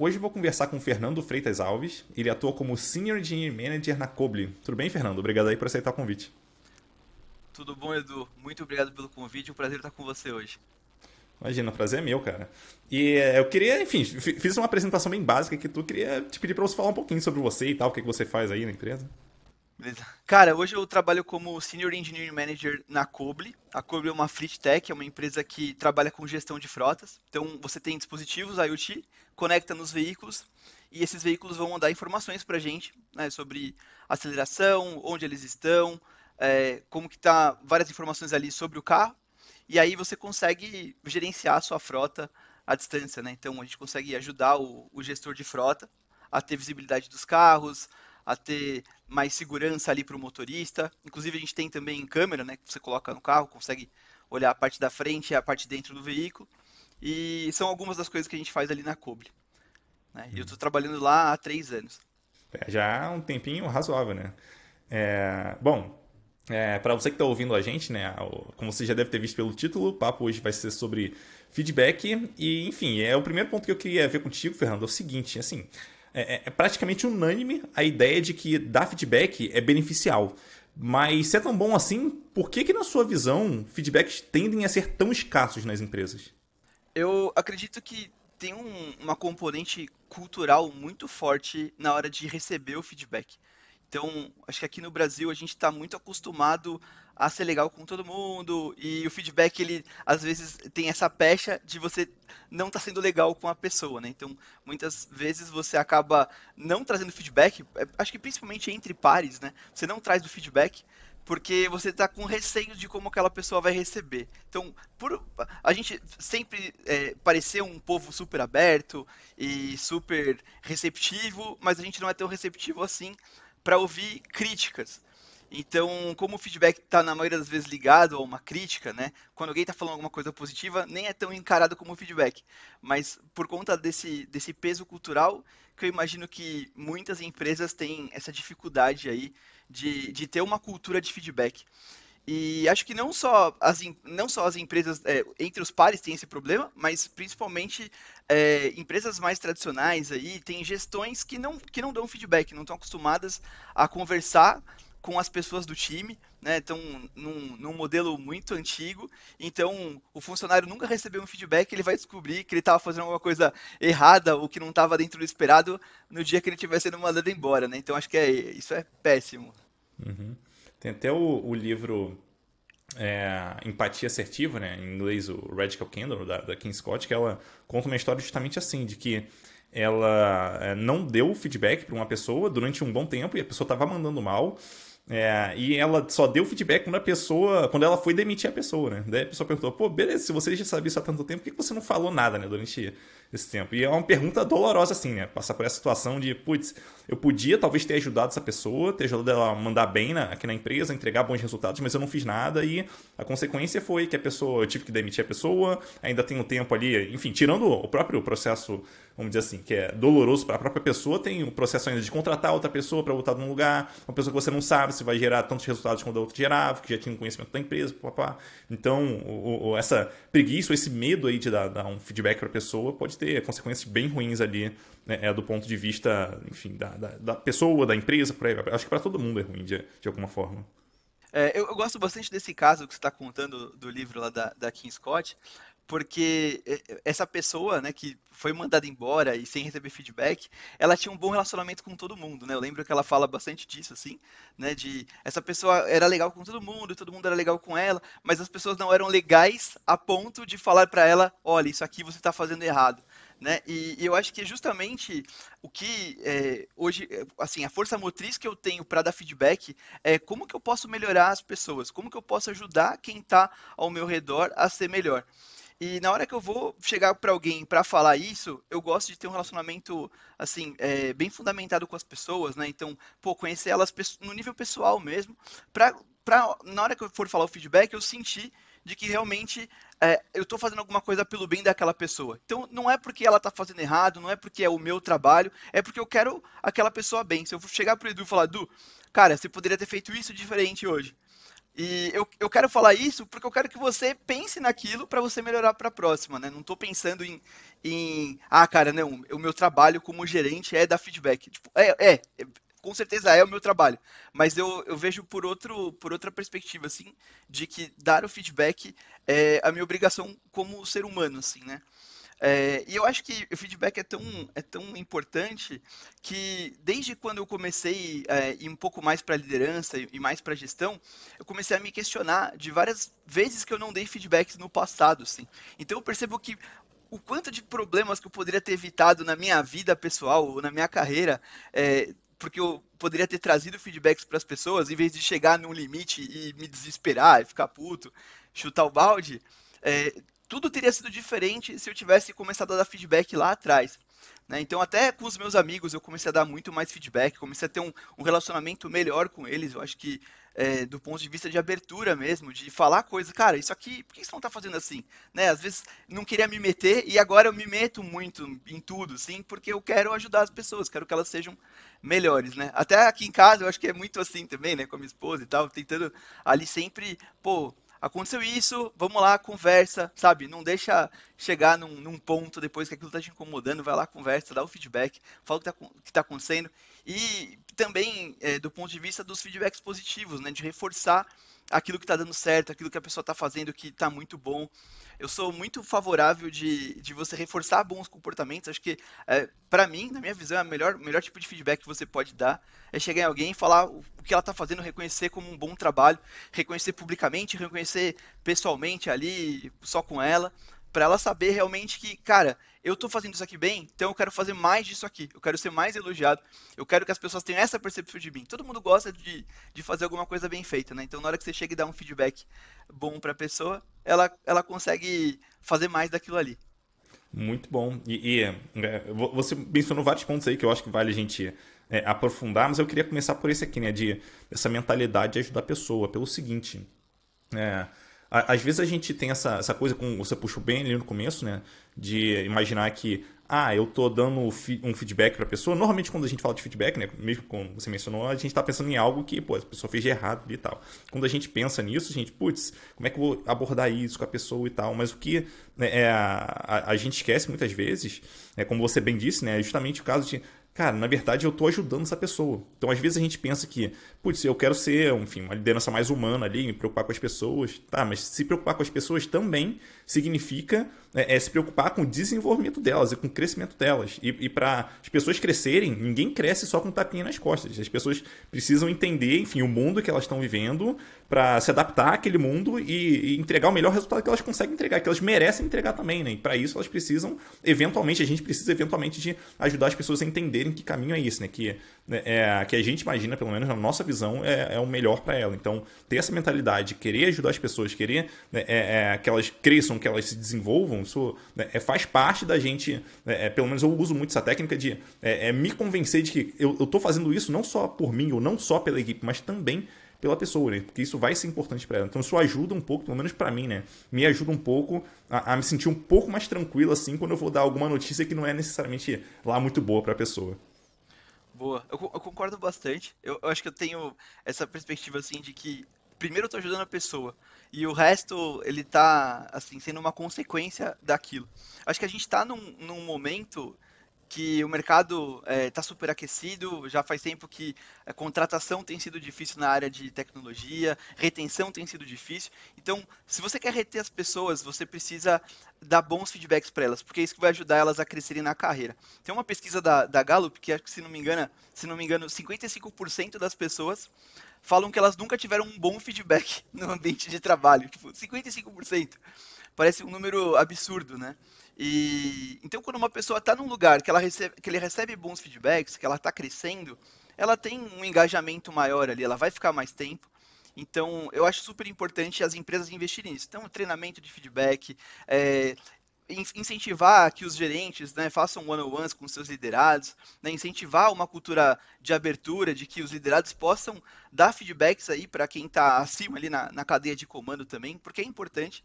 Hoje eu vou conversar com o Fernando Freitas Alves. Ele atua como Senior Engineering Manager na Cobly. Tudo bem, Fernando? Obrigado aí por aceitar o convite. Tudo bom, Edu? Muito obrigado pelo convite. Um prazer estar com você hoje. Imagina, o prazer é meu, cara. E eu queria, enfim, fiz uma apresentação bem básica que tu queria te pedir pra você falar um pouquinho sobre você e tal, o que você faz aí na empresa. Beleza. Cara, hoje eu trabalho como Senior Engineering Manager na Cobly. A Cobly é uma Fleet Tech, é uma empresa que trabalha com gestão de frotas. Então, você tem dispositivos IoT, conecta nos veículos e esses veículos vão mandar informações para a gente, né, sobre aceleração, onde eles estão, como que tá, várias informações ali sobre o carro. E aí você consegue gerenciar a sua frota à distância, né? Então, a gente consegue ajudar o gestor de frota a ter visibilidade dos carros, a ter mais segurança ali para o motorista. Inclusive, a gente tem também câmera, né, que você coloca no carro, consegue olhar a parte da frente e a parte de dentro do veículo. E são algumas das coisas que a gente faz ali na Cobly, né? E eu estou trabalhando lá há 3 anos. Já há um tempinho razoável, né? Bom, para você que está ouvindo a gente, né, como você já deve ter visto pelo título, o papo hoje vai ser sobre feedback e, enfim, o primeiro ponto que eu queria ver contigo, Fernando, é o seguinte, assim, é praticamente unânime a ideia de que dar feedback é beneficial. Mas se é tão bom assim, por que na sua visão feedbacks tendem a ser tão escassos nas empresas? Eu acredito que tem uma componente cultural muito forte na hora de receber o feedback. Então, acho que aqui no Brasil a gente está muito acostumado a ser legal com todo mundo e o feedback ele às vezes tem essa pecha de você não estar sendo legal com a pessoa, né? Então, muitas vezes você acaba não trazendo feedback, acho que principalmente entre pares, né? Você não traz o feedback porque você está com receio de como aquela pessoa vai receber. Então, por a gente sempre parecer um povo super aberto e super receptivo, mas a gente não é tão receptivo assim para ouvir críticas. Então, como o feedback está na maioria das vezes ligado a uma crítica, né? Quando alguém está falando alguma coisa positiva, nem é tão encarado como feedback. Mas por conta desse peso cultural, que eu imagino que muitas empresas têm essa dificuldade aí de ter uma cultura de feedback. E acho que não só as empresas entre os pares tem esse problema, mas principalmente empresas mais tradicionais aí têm gestões que não dão feedback, não estão acostumadas a conversar com as pessoas do time, né? Estão num modelo muito antigo, então o funcionário nunca recebeu um feedback, ele vai descobrir que ele estava fazendo alguma coisa errada ou que não estava dentro do esperado no dia que ele estiver sendo mandado embora, né? Então acho que isso é péssimo. Tem até o livro Empatia Assertiva, né, em inglês o Radical Candor, da Kim Scott, que ela conta uma história justamente assim, de que ela não deu feedback para uma pessoa durante um bom tempo e a pessoa estava mandando mal. E ela só deu feedback quando ela foi demitir a pessoa, né? Daí a pessoa perguntou, pô, beleza, se você já sabia isso há tanto tempo, por que você não falou nada, né, durante esse tempo? E é uma pergunta dolorosa, assim, né? Passar por essa situação de, putz, eu podia talvez ter ajudado essa pessoa, ter ajudado ela a mandar bem aqui na empresa, entregar bons resultados, mas eu não fiz nada e a consequência foi que eu tive que demitir a pessoa, ainda tenho tempo ali, enfim, tirando o próprio processo, vamos dizer assim, que é doloroso para a própria pessoa, tem o processo ainda de contratar outra pessoa para botar num lugar, uma pessoa que você não sabe se vai gerar tantos resultados quanto a outra gerava, que já tinha um conhecimento da empresa, papá. Então, essa preguiça, esse medo aí de dar um feedback para a pessoa pode ter consequências bem ruins ali, né, do ponto de vista, enfim, da pessoa, da empresa, por aí. Acho que para todo mundo é ruim de alguma forma. Eu gosto bastante desse caso que você está contando do livro lá da Kim Scott, porque essa pessoa, né, que foi mandada embora e sem receber feedback, ela tinha um bom relacionamento com todo mundo, né? Eu lembro que ela fala bastante disso, assim, né? De essa pessoa era legal com todo mundo era legal com ela, mas as pessoas não eram legais a ponto de falar para ela, olha, isso aqui você está fazendo errado, né? E eu acho que justamente o que hoje, assim, a força motriz que eu tenho para dar feedback é como que eu posso melhorar as pessoas, como que eu posso ajudar quem está ao meu redor a ser melhor. E na hora que eu vou chegar para alguém para falar isso, eu gosto de ter um relacionamento assim bem fundamentado com as pessoas, né? Então, pô, conhecer elas no nível pessoal mesmo, para na hora que eu for falar o feedback, eu sentir de que realmente eu estou fazendo alguma coisa pelo bem daquela pessoa. Então, não é porque ela está fazendo errado, não é porque é o meu trabalho, é porque eu quero aquela pessoa bem. Se eu chegar pro Edu e falar, Edu, cara, você poderia ter feito isso diferente hoje. eu quero falar isso porque eu quero que você pense naquilo para você melhorar para a próxima, né? Não tô pensando ah, cara, não, o meu trabalho como gerente é dar feedback. Tipo, com certeza é o meu trabalho, mas eu vejo por outra perspectiva, assim, de que dar o feedback é a minha obrigação como ser humano, assim, né? E eu acho que o feedback é tão importante que desde quando eu comecei a ir um pouco mais para liderança e mais para gestão, eu comecei a me questionar de várias vezes que eu não dei feedbacks no passado, assim. Então eu percebo que o quanto de problemas que eu poderia ter evitado na minha vida pessoal ou na minha carreira, porque eu poderia ter trazido feedbacks para as pessoas, em vez de chegar num limite e me desesperar, e ficar puto, chutar o balde, é, tudo teria sido diferente se eu tivesse começado a dar feedback lá atrás. Né? Então, até com os meus amigos, eu comecei a dar muito mais feedback, comecei a ter um relacionamento melhor com eles. Eu acho que, do ponto de vista de abertura mesmo, de falar coisas, cara, isso aqui, por que você não está fazendo assim? Né? Às vezes não queria me meter e agora eu me meto muito em tudo, sim, porque eu quero ajudar as pessoas, quero que elas sejam melhores, né? Até aqui em casa eu acho que é muito assim também, né, com a minha esposa e tal, tentando ali sempre, pô, aconteceu isso, vamos lá, conversa, sabe? Não deixa chegar num ponto depois que aquilo tá te incomodando, vai lá, conversa, dá o feedback, fala o que tá acontecendo. E também, do ponto de vista dos feedbacks positivos, né? De reforçar aquilo que tá dando certo, aquilo que a pessoa tá fazendo que tá muito bom. Eu sou muito favorável de você reforçar bons comportamentos. Acho que, para mim, na minha visão, é o melhor tipo de feedback que você pode dar é chegar em alguém e falar o que ela tá fazendo, reconhecer como um bom trabalho, reconhecer publicamente, reconhecer pessoalmente ali, só com ela, para ela saber realmente que, cara, eu tô fazendo isso aqui bem, então eu quero fazer mais disso aqui, eu quero ser mais elogiado, eu quero que as pessoas tenham essa percepção de mim. Todo mundo gosta de fazer alguma coisa bem feita, né? Então na hora que você chega e dá um feedback bom para a pessoa, ela consegue fazer mais daquilo ali. Muito bom. Você mencionou vários pontos aí que eu acho que vale a gente aprofundar, mas eu queria começar por esse aqui, né? Essa mentalidade de ajudar a pessoa. Pelo seguinte, é, às vezes a gente tem essa coisa, como você puxou bem ali no começo, né? De imaginar que, eu tô dando um feedback pra pessoa. Normalmente quando a gente fala de feedback, né? Mesmo como você mencionou, a gente tá pensando em algo que, pô, a pessoa fez de errado ali e tal. Quando a gente pensa nisso, a gente, putz, como é que eu vou abordar isso com a pessoa e tal? Mas o que né, a gente esquece muitas vezes, como você bem disse, né? É justamente o caso de, cara, na verdade eu tô ajudando essa pessoa. Então, às vezes a gente pensa que, putz, eu quero ser, enfim, uma liderança mais humana ali, me preocupar com as pessoas. Tá, mas se preocupar com as pessoas também significa se preocupar com o desenvolvimento delas e com o crescimento delas. E para as pessoas crescerem, ninguém cresce só com um tapinha nas costas. As pessoas precisam entender, enfim, o mundo que elas estão vivendo para se adaptar àquele mundo e entregar o melhor resultado que elas conseguem entregar, que elas merecem entregar também, né? E para isso elas precisam, eventualmente, a gente precisa eventualmente de ajudar as pessoas a entenderem que caminho é esse, né? Que a gente imagina, pelo menos na nossa visão, é o melhor para ela. Então, ter essa mentalidade, querer ajudar as pessoas, querer que elas cresçam, que elas se desenvolvam, isso faz parte da gente, pelo menos eu uso muito essa técnica de me convencer de que eu estou fazendo isso não só por mim ou não só pela equipe, mas também pela pessoa, né? Porque isso vai ser importante para ela. Então isso ajuda um pouco, pelo menos para mim, né? Me ajuda um pouco a me sentir um pouco mais tranquilo assim quando eu vou dar alguma notícia que não é necessariamente lá muito boa para a pessoa. Boa, eu concordo bastante. Eu acho que eu tenho essa perspectiva assim de que primeiro eu tô ajudando a pessoa e o resto ele tá assim sendo uma consequência daquilo. Acho que a gente tá num momento que o mercado está superaquecido, já faz tempo que a contratação tem sido difícil na área de tecnologia, retenção tem sido difícil. Então, se você quer reter as pessoas, você precisa dar bons feedbacks para elas, porque é isso que vai ajudar elas a crescerem na carreira. Tem uma pesquisa da Gallup que acho que, se não me engano, 55% das pessoas falam que elas nunca tiveram um bom feedback no ambiente de trabalho. Tipo, 55%. Parece um número absurdo, né? E então quando uma pessoa está num lugar que ele recebe bons feedbacks, que ela está crescendo, ela tem um engajamento maior ali, ela vai ficar mais tempo. Então, eu acho super importante as empresas investirem nisso. Então, treinamento de feedback, é, incentivar que os gerentes, né, façam one-on-ones com seus liderados, né, incentivar uma cultura de abertura, de que os liderados possam dar feedbacks aí para quem está acima ali na cadeia de comando também, porque é importante.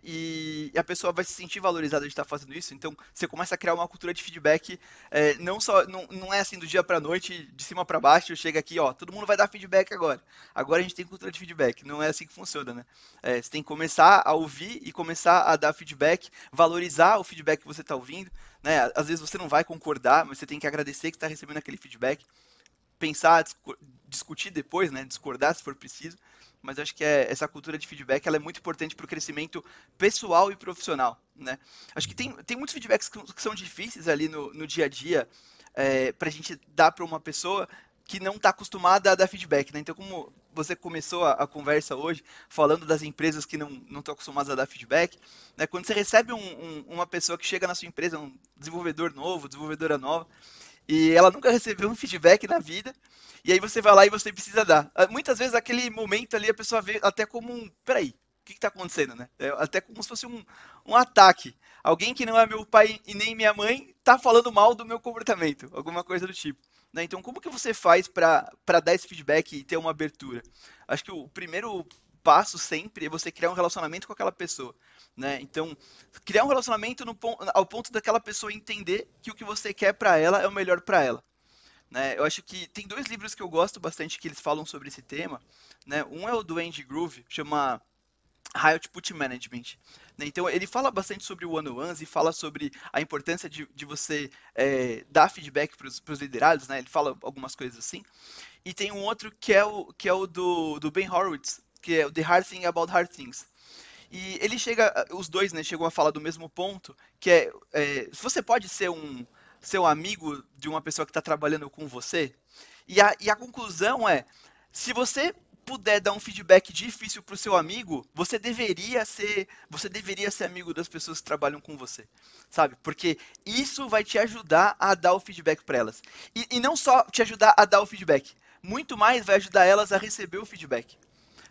e a pessoa vai se sentir valorizada de estar fazendo isso. Então, você começa a criar uma cultura de feedback, não é assim do dia para noite, de cima para baixo, chega aqui, ó, todo mundo vai dar feedback agora. Agora a gente tem cultura de feedback. Não é assim que funciona, né? Você tem que começar a ouvir e começar a dar feedback, valorizar o feedback que você está ouvindo, né? Às vezes você não vai concordar, mas você tem que agradecer que está recebendo aquele feedback, pensar, discutir depois, né? Discordar se for preciso. Mas eu acho que essa cultura de feedback ela é muito importante para o crescimento pessoal e profissional, né? Acho que tem muitos feedbacks que são difíceis ali no dia a dia, para a gente dar para uma pessoa que não está acostumada a dar feedback, né? Então, como você começou a conversa hoje falando das empresas que não estão acostumadas a dar feedback, né? Quando você recebe uma pessoa que chega na sua empresa, um desenvolvedor novo, desenvolvedora nova, e ela nunca recebeu um feedback na vida, e aí você vai lá e você precisa dar. Muitas vezes aquele momento ali a pessoa vê até como peraí, o que está acontecendo, né? Até como se fosse um ataque. Alguém que não é meu pai e nem minha mãe está falando mal do meu comportamento, alguma coisa do tipo. Né? Então, como que você faz para dar esse feedback e ter uma abertura? Acho que o primeiro passo sempre é você criar um relacionamento com aquela pessoa. Né? Então, criar um relacionamento ao ponto daquela pessoa entender que o que você quer para ela é o melhor para ela. Né? Eu acho que tem dois livros que eu gosto bastante que eles falam sobre esse tema. Né? Um é o do Andy Grove, chama High Output Management. Né? Então, ele fala bastante sobre o one-on-ones e fala sobre a importância de você dar feedback para os liderados. Né? Ele fala algumas coisas assim. E tem um outro que é o do Ben Horowitz, que é o The Hard Thing About Hard Things. E ele os dois, né, chegam a falar do mesmo ponto, que se você pode ser um amigo de uma pessoa que está trabalhando com você, e a conclusão se você puder dar um feedback difícil para o seu amigo, você deveria ser amigo das pessoas que trabalham com você, sabe? Porque isso vai te ajudar a dar o feedback para elas. E não só te ajudar a dar o feedback, muito mais vai ajudar elas a receber o feedback.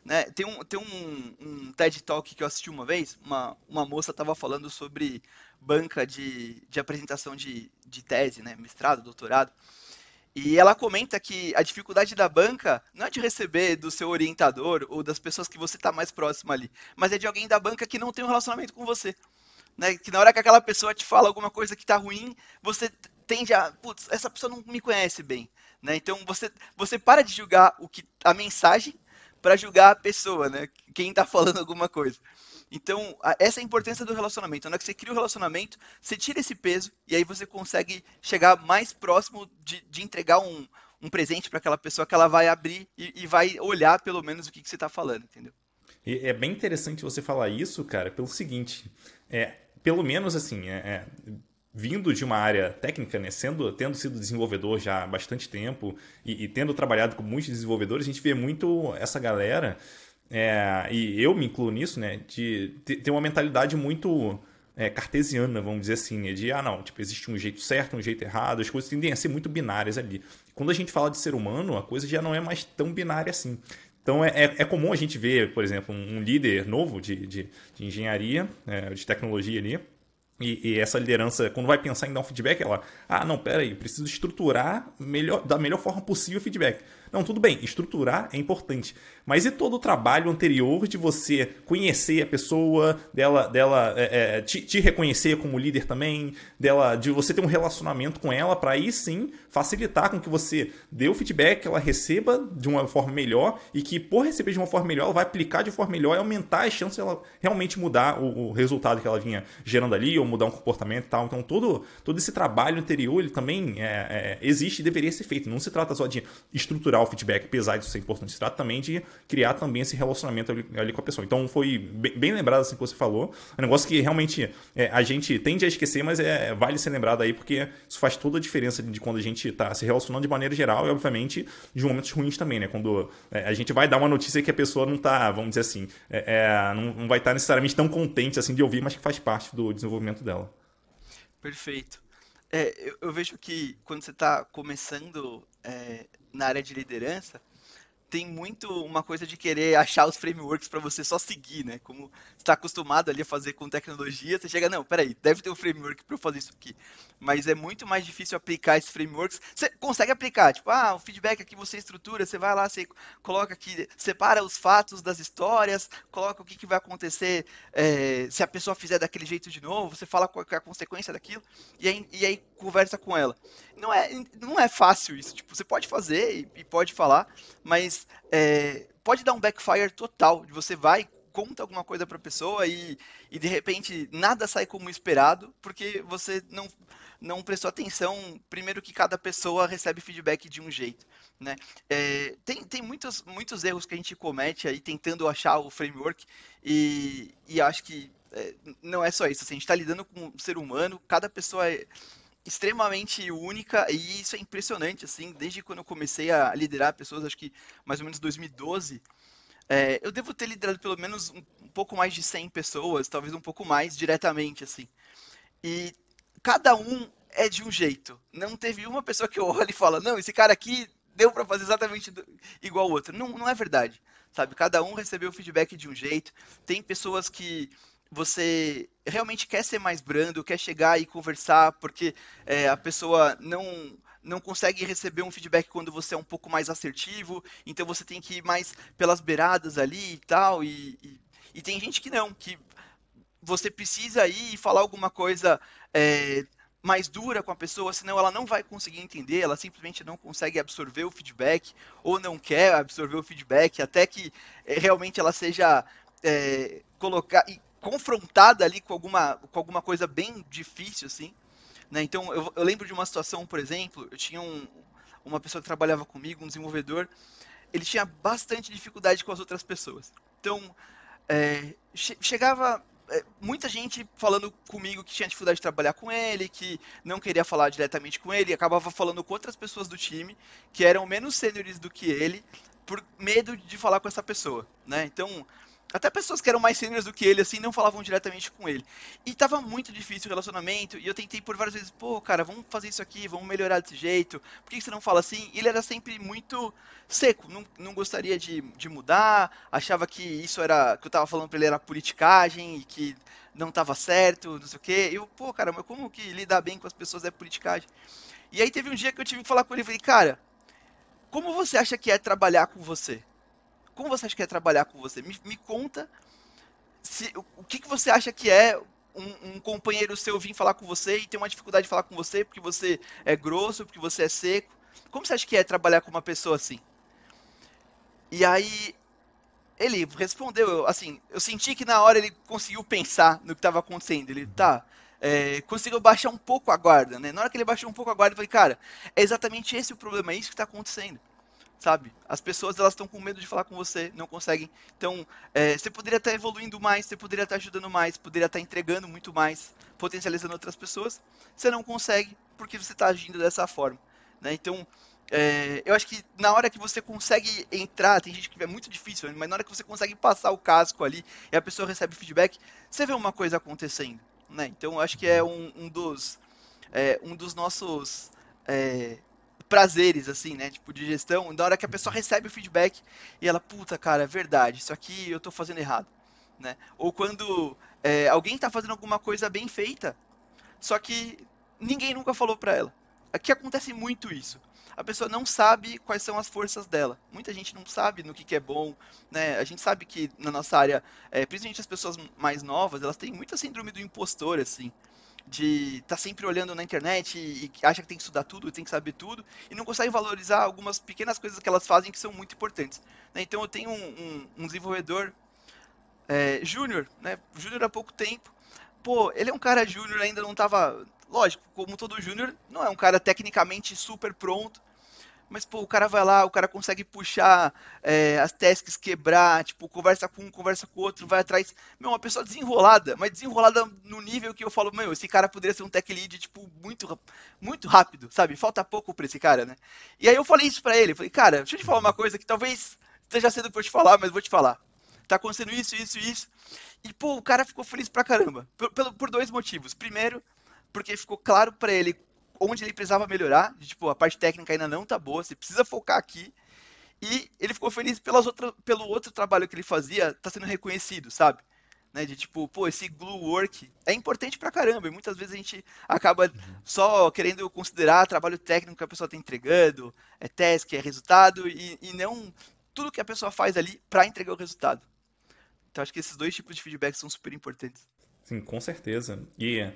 Né? Tem um TED Talk que eu assisti uma vez, uma moça estava falando sobre banca de apresentação de tese, né? Mestrado, doutorado, e ela comenta que a dificuldade da banca não é de receber do seu orientador ou das pessoas que você está mais próximo ali, mas é de alguém da banca que não tem um relacionamento com você. Né? Que na hora que aquela pessoa te fala alguma coisa que está ruim, você tende putz, essa pessoa não me conhece bem. Né? Então você para de julgar a mensagem para julgar a pessoa, né? Quem está falando alguma coisa. Então, essa é a importância do relacionamento. Na hora que você cria o relacionamento, você tira esse peso e aí você consegue chegar mais próximo de entregar um presente para aquela pessoa que ela vai abrir e vai olhar pelo menos o que você está falando, entendeu? E é bem interessante você falar isso, cara, pelo seguinte, pelo menos assim, vindo de uma área técnica, né, tendo sido desenvolvedor já há bastante tempo e tendo trabalhado com muitos desenvolvedores, a gente vê muito essa galera, e eu me incluo nisso, né, de ter uma mentalidade muito cartesiana, vamos dizer assim, né, de, não, tipo, existe um jeito certo, um jeito errado, as coisas tendem a ser muito binárias ali. Quando a gente fala de ser humano, a coisa já não é mais tão binária assim. Então é comum a gente ver, por exemplo, um líder novo de engenharia, de tecnologia ali, e essa liderança, quando vai pensar em dar um feedback, ela, não, peraí, preciso estruturar da melhor forma possível o feedback. Não, tudo bem, estruturar é importante. Mas e todo o trabalho anterior de você conhecer a pessoa, dela te reconhecer como líder também, de você ter um relacionamento com ela para aí sim facilitar com que você dê o feedback, ela receba de uma forma melhor e que por receber de uma forma melhor, ela vai aplicar de forma melhor e aumentar as chances de ela realmente mudar o resultado que ela vinha gerando ali ou mudar um comportamento e tal. Então todo esse trabalho anterior ele também existe e deveria ser feito. Não se trata só de estruturar o feedback, apesar disso ser importante, se trata também de criar também esse relacionamento ali com a pessoa. Então foi bem lembrado assim que você falou. É um negócio que realmente a gente tende a esquecer, mas vale ser lembrado aí, porque isso faz toda a diferença de quando a gente está se relacionando de maneira geral e, obviamente, de momentos ruins também, né? Quando a gente vai dar uma notícia que a pessoa não está, vamos dizer assim, não vai estar necessariamente tão contente assim de ouvir, mas que faz parte do desenvolvimento dela. Perfeito. Eu vejo que quando você está começando na área de liderança, tem muito uma coisa de querer achar os frameworks para você só seguir, né? Como você está acostumado ali a fazer com tecnologia, você chega, não, peraí, deve ter um framework para eu fazer isso aqui. Mas é muito mais difícil aplicar esses frameworks. Você consegue aplicar, tipo, o feedback aqui você estrutura, você vai lá, você coloca aqui, separa os fatos das histórias, coloca o que vai acontecer se a pessoa fizer daquele jeito de novo, você fala qual é a consequência daquilo, e aí conversa com ela. Não é fácil isso, tipo, você pode fazer e pode falar, mas pode dar um backfire total. Você vai, conta alguma coisa para a pessoa e de repente nada sai como esperado, porque você não prestou atenção, primeiro que cada pessoa recebe feedback de um jeito, né? Tem muitos erros que a gente comete aí tentando achar o framework e acho que não é só isso, assim, a gente está lidando com um ser humano, cada pessoa é extremamente única e isso é impressionante, assim, desde quando eu comecei a liderar pessoas, acho que mais ou menos 2012, eu devo ter liderado pelo menos um pouco mais de 100 pessoas, talvez um pouco mais diretamente, assim. E cada um é de um jeito. Não teve uma pessoa que eu olho e fala, não, esse cara aqui deu para fazer exatamente igual o outro. Não, não é verdade, sabe? Cada um recebeu o feedback de um jeito. Tem pessoas que você realmente quer ser mais brando, quer chegar e conversar, porque a pessoa não consegue receber um feedback quando você é um pouco mais assertivo, então você tem que ir mais pelas beiradas ali e tal, e tem gente que não, que você precisa ir e falar alguma coisa é, mais dura com a pessoa, senão ela não vai conseguir entender, ela simplesmente não consegue absorver o feedback, ou não quer absorver o feedback, até que realmente ela seja confrontada ali com alguma coisa bem difícil, assim. Né? Então, eu lembro de uma situação, por exemplo, eu tinha uma pessoa que trabalhava comigo, um desenvolvedor, ele tinha bastante dificuldade com as outras pessoas. Então, chegava muita gente falando comigo que tinha dificuldade de trabalhar com ele, que não queria falar diretamente com ele, e acabava falando com outras pessoas do time que eram menos sêniores do que ele, por medo de falar com essa pessoa, né? Então, até pessoas que eram mais sêniores do que ele, assim, não falavam diretamente com ele. E tava muito difícil o relacionamento, e eu tentei por várias vezes, pô, cara, vamos fazer isso aqui, vamos melhorar desse jeito, por que você não fala assim? E ele era sempre muito seco, não gostaria de mudar, achava que isso era, que eu tava falando pra ele era politicagem, e que não tava certo, não sei o quê. Eu, pô, cara, mas como que lidar bem com as pessoas é politicagem? E aí teve um dia que eu tive que falar com ele, e falei, cara, como você acha que é trabalhar com você? Como você acha que é trabalhar com você? Me conta o que você acha que é um companheiro seu vir falar com você e ter uma dificuldade de falar com você porque você é grosso, porque você é seco. Como você acha que é trabalhar com uma pessoa assim? E aí ele respondeu, assim, eu senti que na hora ele conseguiu pensar no que estava acontecendo. Ele, tá, conseguiu baixar um pouco a guarda, né? Na hora que ele baixou um pouco a guarda, eu falei, cara, é exatamente esse o problema, é isso que está acontecendo. Sabe? As pessoas elas estão com medo de falar com você, não conseguem. Então, você poderia estar evoluindo mais, você poderia estar ajudando mais, poderia estar entregando muito mais, potencializando outras pessoas. Você não consegue porque você está agindo dessa forma. Né? Então, eu acho que na hora que você consegue entrar, tem gente que é muito difícil, né? Mas na hora que você consegue passar o casco ali e a pessoa recebe feedback, você vê uma coisa acontecendo. Né? Então, eu acho que é um dos nossos é, prazeres, assim, né? Tipo, de gestão, na hora que a pessoa recebe o feedback e ela, puta, cara, é verdade, isso aqui eu tô fazendo errado, né? Ou quando alguém tá fazendo alguma coisa bem feita, só que ninguém nunca falou pra ela. Aqui acontece muito isso. A pessoa não sabe quais são as forças dela. Muita gente não sabe no que é bom, né? A gente sabe que na nossa área, principalmente as pessoas mais novas, elas têm muita síndrome do impostor, assim de estar sempre olhando na internet e acha que tem que estudar tudo, tem que saber tudo, e não consegue valorizar algumas pequenas coisas que elas fazem que são muito importantes. Né? Então eu tenho um desenvolvedor júnior, né? Júnior há pouco tempo. Pô, ele é um cara júnior, ainda não estava. Lógico, como todo júnior, não é um cara tecnicamente super pronto, mas, pô, o cara vai lá, o cara consegue puxar as tasks, quebrar, tipo, conversa com um, conversa com o outro, vai atrás. Meu, uma pessoa desenrolada, mas desenrolada no nível que eu falo, meu, esse cara poderia ser um tech lead, tipo, muito rápido, sabe? Falta pouco pra esse cara, né? E aí eu falei isso pra ele, falei, cara, deixa eu te falar uma coisa que talvez esteja cedo pra eu te falar, mas vou te falar. Tá acontecendo isso, isso, isso. E, pô, o cara ficou feliz pra caramba. Por dois motivos. Primeiro, porque ficou claro pra ele onde ele precisava melhorar. Tipo, a parte técnica ainda não tá boa, você precisa focar aqui. E ele ficou feliz pelo outro trabalho que ele fazia, tá sendo reconhecido, sabe? Né, de tipo, pô, esse glue work é importante pra caramba, e muitas vezes a gente acaba só querendo considerar trabalho técnico que a pessoa tá entregando, é task, é resultado, e não tudo que a pessoa faz ali pra entregar o resultado. Então acho que esses dois tipos de feedback são super importantes. Sim, com certeza. E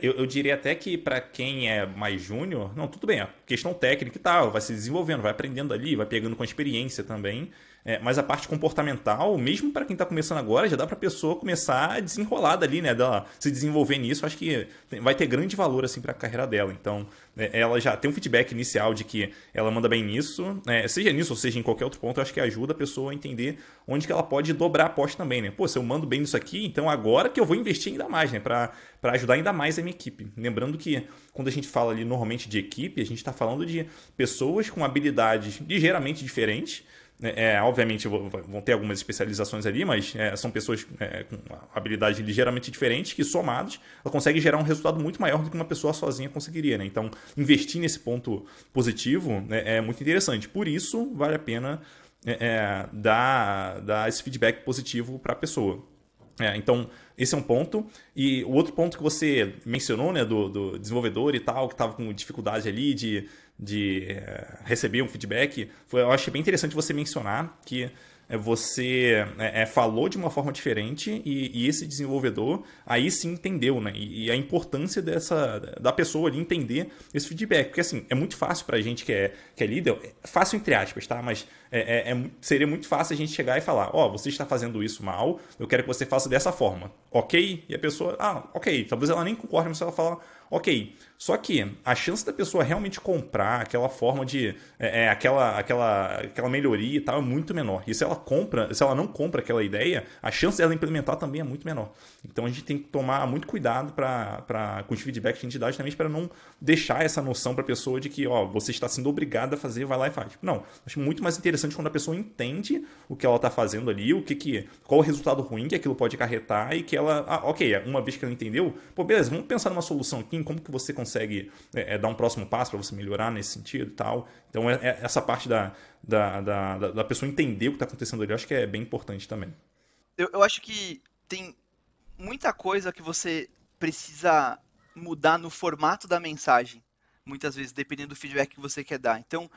eu diria até que para quem é mais júnior, não, tudo bem, a questão técnica e tal, vai se desenvolvendo, vai aprendendo ali, vai pegando com a experiência também. Mas a parte comportamental, mesmo para quem está começando agora, já dá para a pessoa começar a desenrolar dali, né? Dela se desenvolver nisso, acho que vai ter grande valor assim para a carreira dela. Então, ela já tem um feedback inicial de que ela manda bem nisso, seja nisso ou seja em qualquer outro ponto, eu acho que ajuda a pessoa a entender onde que ela pode dobrar a aposta também, né? Pô, se eu mando bem nisso aqui, então agora que eu vou investir ainda mais, né? Para ajudar ainda mais a minha equipe. Lembrando que quando a gente fala ali normalmente de equipe, a gente está falando de pessoas com habilidades ligeiramente diferentes. Obviamente vão ter algumas especializações ali, mas são pessoas com habilidades ligeiramente diferentes que, somados, ela consegue gerar um resultado muito maior do que uma pessoa sozinha conseguiria. Né? Então, investir nesse ponto positivo é muito interessante. Por isso, vale a pena dar esse feedback positivo para a pessoa. Então, esse é um ponto. E o outro ponto que você mencionou, né, do desenvolvedor e tal, que estava com dificuldade ali de receber um feedback, eu achei bem interessante você mencionar que você falou de uma forma diferente e esse desenvolvedor aí sim entendeu, né? E a importância da pessoa ali entender esse feedback. Porque assim, é muito fácil pra gente que é líder, fácil entre aspas, tá? Mas seria muito fácil a gente chegar e falar, você está fazendo isso mal, eu quero que você faça dessa forma, ok? E a pessoa, ok, talvez ela nem concorde, mas ela fala, ok. Só que a chance da pessoa realmente comprar aquela forma de aquela melhoria e tal é muito menor. E se ela não compra aquela ideia, a chance dela implementar também é muito menor. Então a gente tem que tomar muito cuidado com os feedbacks que a gente dá, justamente para não deixar essa noção para a pessoa de que você está sendo obrigado a fazer, vai lá e faz. Não, acho muito mais interessante quando a pessoa entende o que ela está fazendo ali, qual o resultado ruim que aquilo pode acarretar e que ela, ok, uma vez que ela entendeu, pô, beleza, vamos pensar numa solução aqui, em como que você consegue dar um próximo passo para você melhorar nesse sentido e tal. Então, essa parte da pessoa entender o que está acontecendo ali, eu acho que é bem importante também. Eu acho que tem muita coisa que você precisa mudar no formato da mensagem, muitas vezes, dependendo do feedback que você quer dar. Então,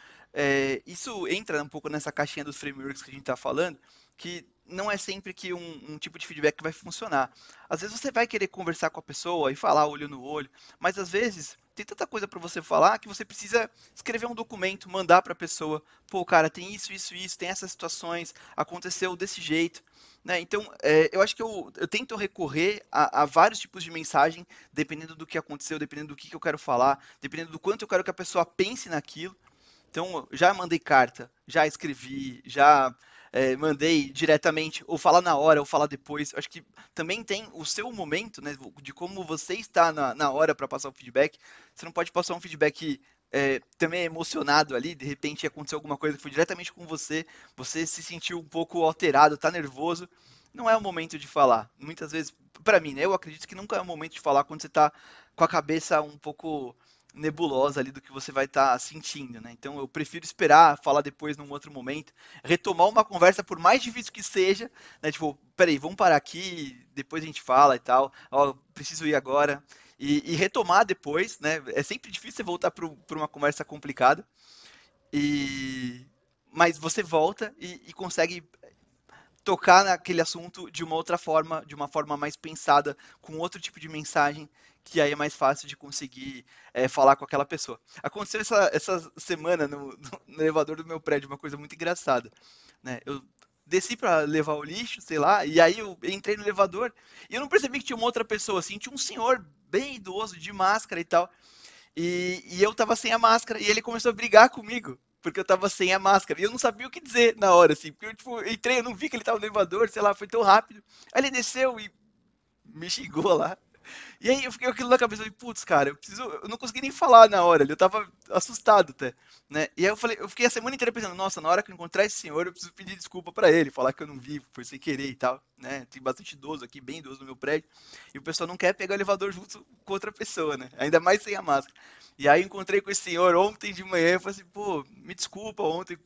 isso entra um pouco nessa caixinha dos frameworks que a gente está falando, que não é sempre que um tipo de feedback vai funcionar. Às vezes você vai querer conversar com a pessoa e falar olho no olho, mas às vezes tem tanta coisa para você falar que você precisa escrever um documento, mandar para a pessoa. Pô, cara, tem isso, isso, isso, tem essas situações, aconteceu desse jeito. Né? Então, eu acho que eu tento recorrer a vários tipos de mensagem, dependendo do que aconteceu, dependendo do que eu quero falar, dependendo do quanto eu quero que a pessoa pense naquilo. Então, já mandei carta, já escrevi, já mandei diretamente, ou falar na hora, ou falar depois. Acho que também tem o seu momento, né, de como você está na hora para passar o feedback. Você não pode passar um feedback também emocionado ali, de repente aconteceu alguma coisa que foi diretamente com você, você se sentiu um pouco alterado, tá nervoso. Não é o momento de falar. Muitas vezes, para mim, né, eu acredito que nunca é o momento de falar quando você tá com a cabeça um pouco nebulosa ali do que você vai estar sentindo, né? Então eu prefiro esperar, falar depois num outro momento, retomar uma conversa por mais difícil que seja, né? Tipo, peraí, vamos parar aqui, depois a gente fala e tal. Ó, preciso ir agora e retomar depois, né? É sempre difícil você voltar para uma conversa complicada e mas você volta e consegue tocar naquele assunto de uma outra forma, de uma forma mais pensada, com outro tipo de mensagem, que aí é mais fácil de conseguir falar com aquela pessoa. Aconteceu essa semana no elevador do meu prédio, uma coisa muito engraçada. Né? Eu desci para levar o lixo, sei lá, e aí eu entrei no elevador e eu não percebi que tinha uma outra pessoa, assim, tinha um senhor bem idoso, de máscara e tal. E eu tava sem a máscara e ele começou a brigar comigo, porque eu tava sem a máscara. E eu não sabia o que dizer na hora, assim, porque eu, tipo, entrei, eu não vi que ele tava no elevador, sei lá, foi tão rápido. Aí ele desceu e me xingou lá. E aí eu fiquei com aquilo na cabeça, eu falei, putz, cara, eu não consegui nem falar na hora, eu tava assustado até, né? E aí eu fiquei a semana inteira pensando, nossa, na hora que eu encontrar esse senhor, eu preciso pedir desculpa pra ele, falar que eu não vi, foi sem querer e tal, né? Tem bastante idoso aqui, bem idoso no meu prédio, e o pessoal não quer pegar o elevador junto com outra pessoa, né? Ainda mais sem a máscara. E aí eu encontrei com esse senhor ontem de manhã, eu falei assim, pô, me desculpa ontem,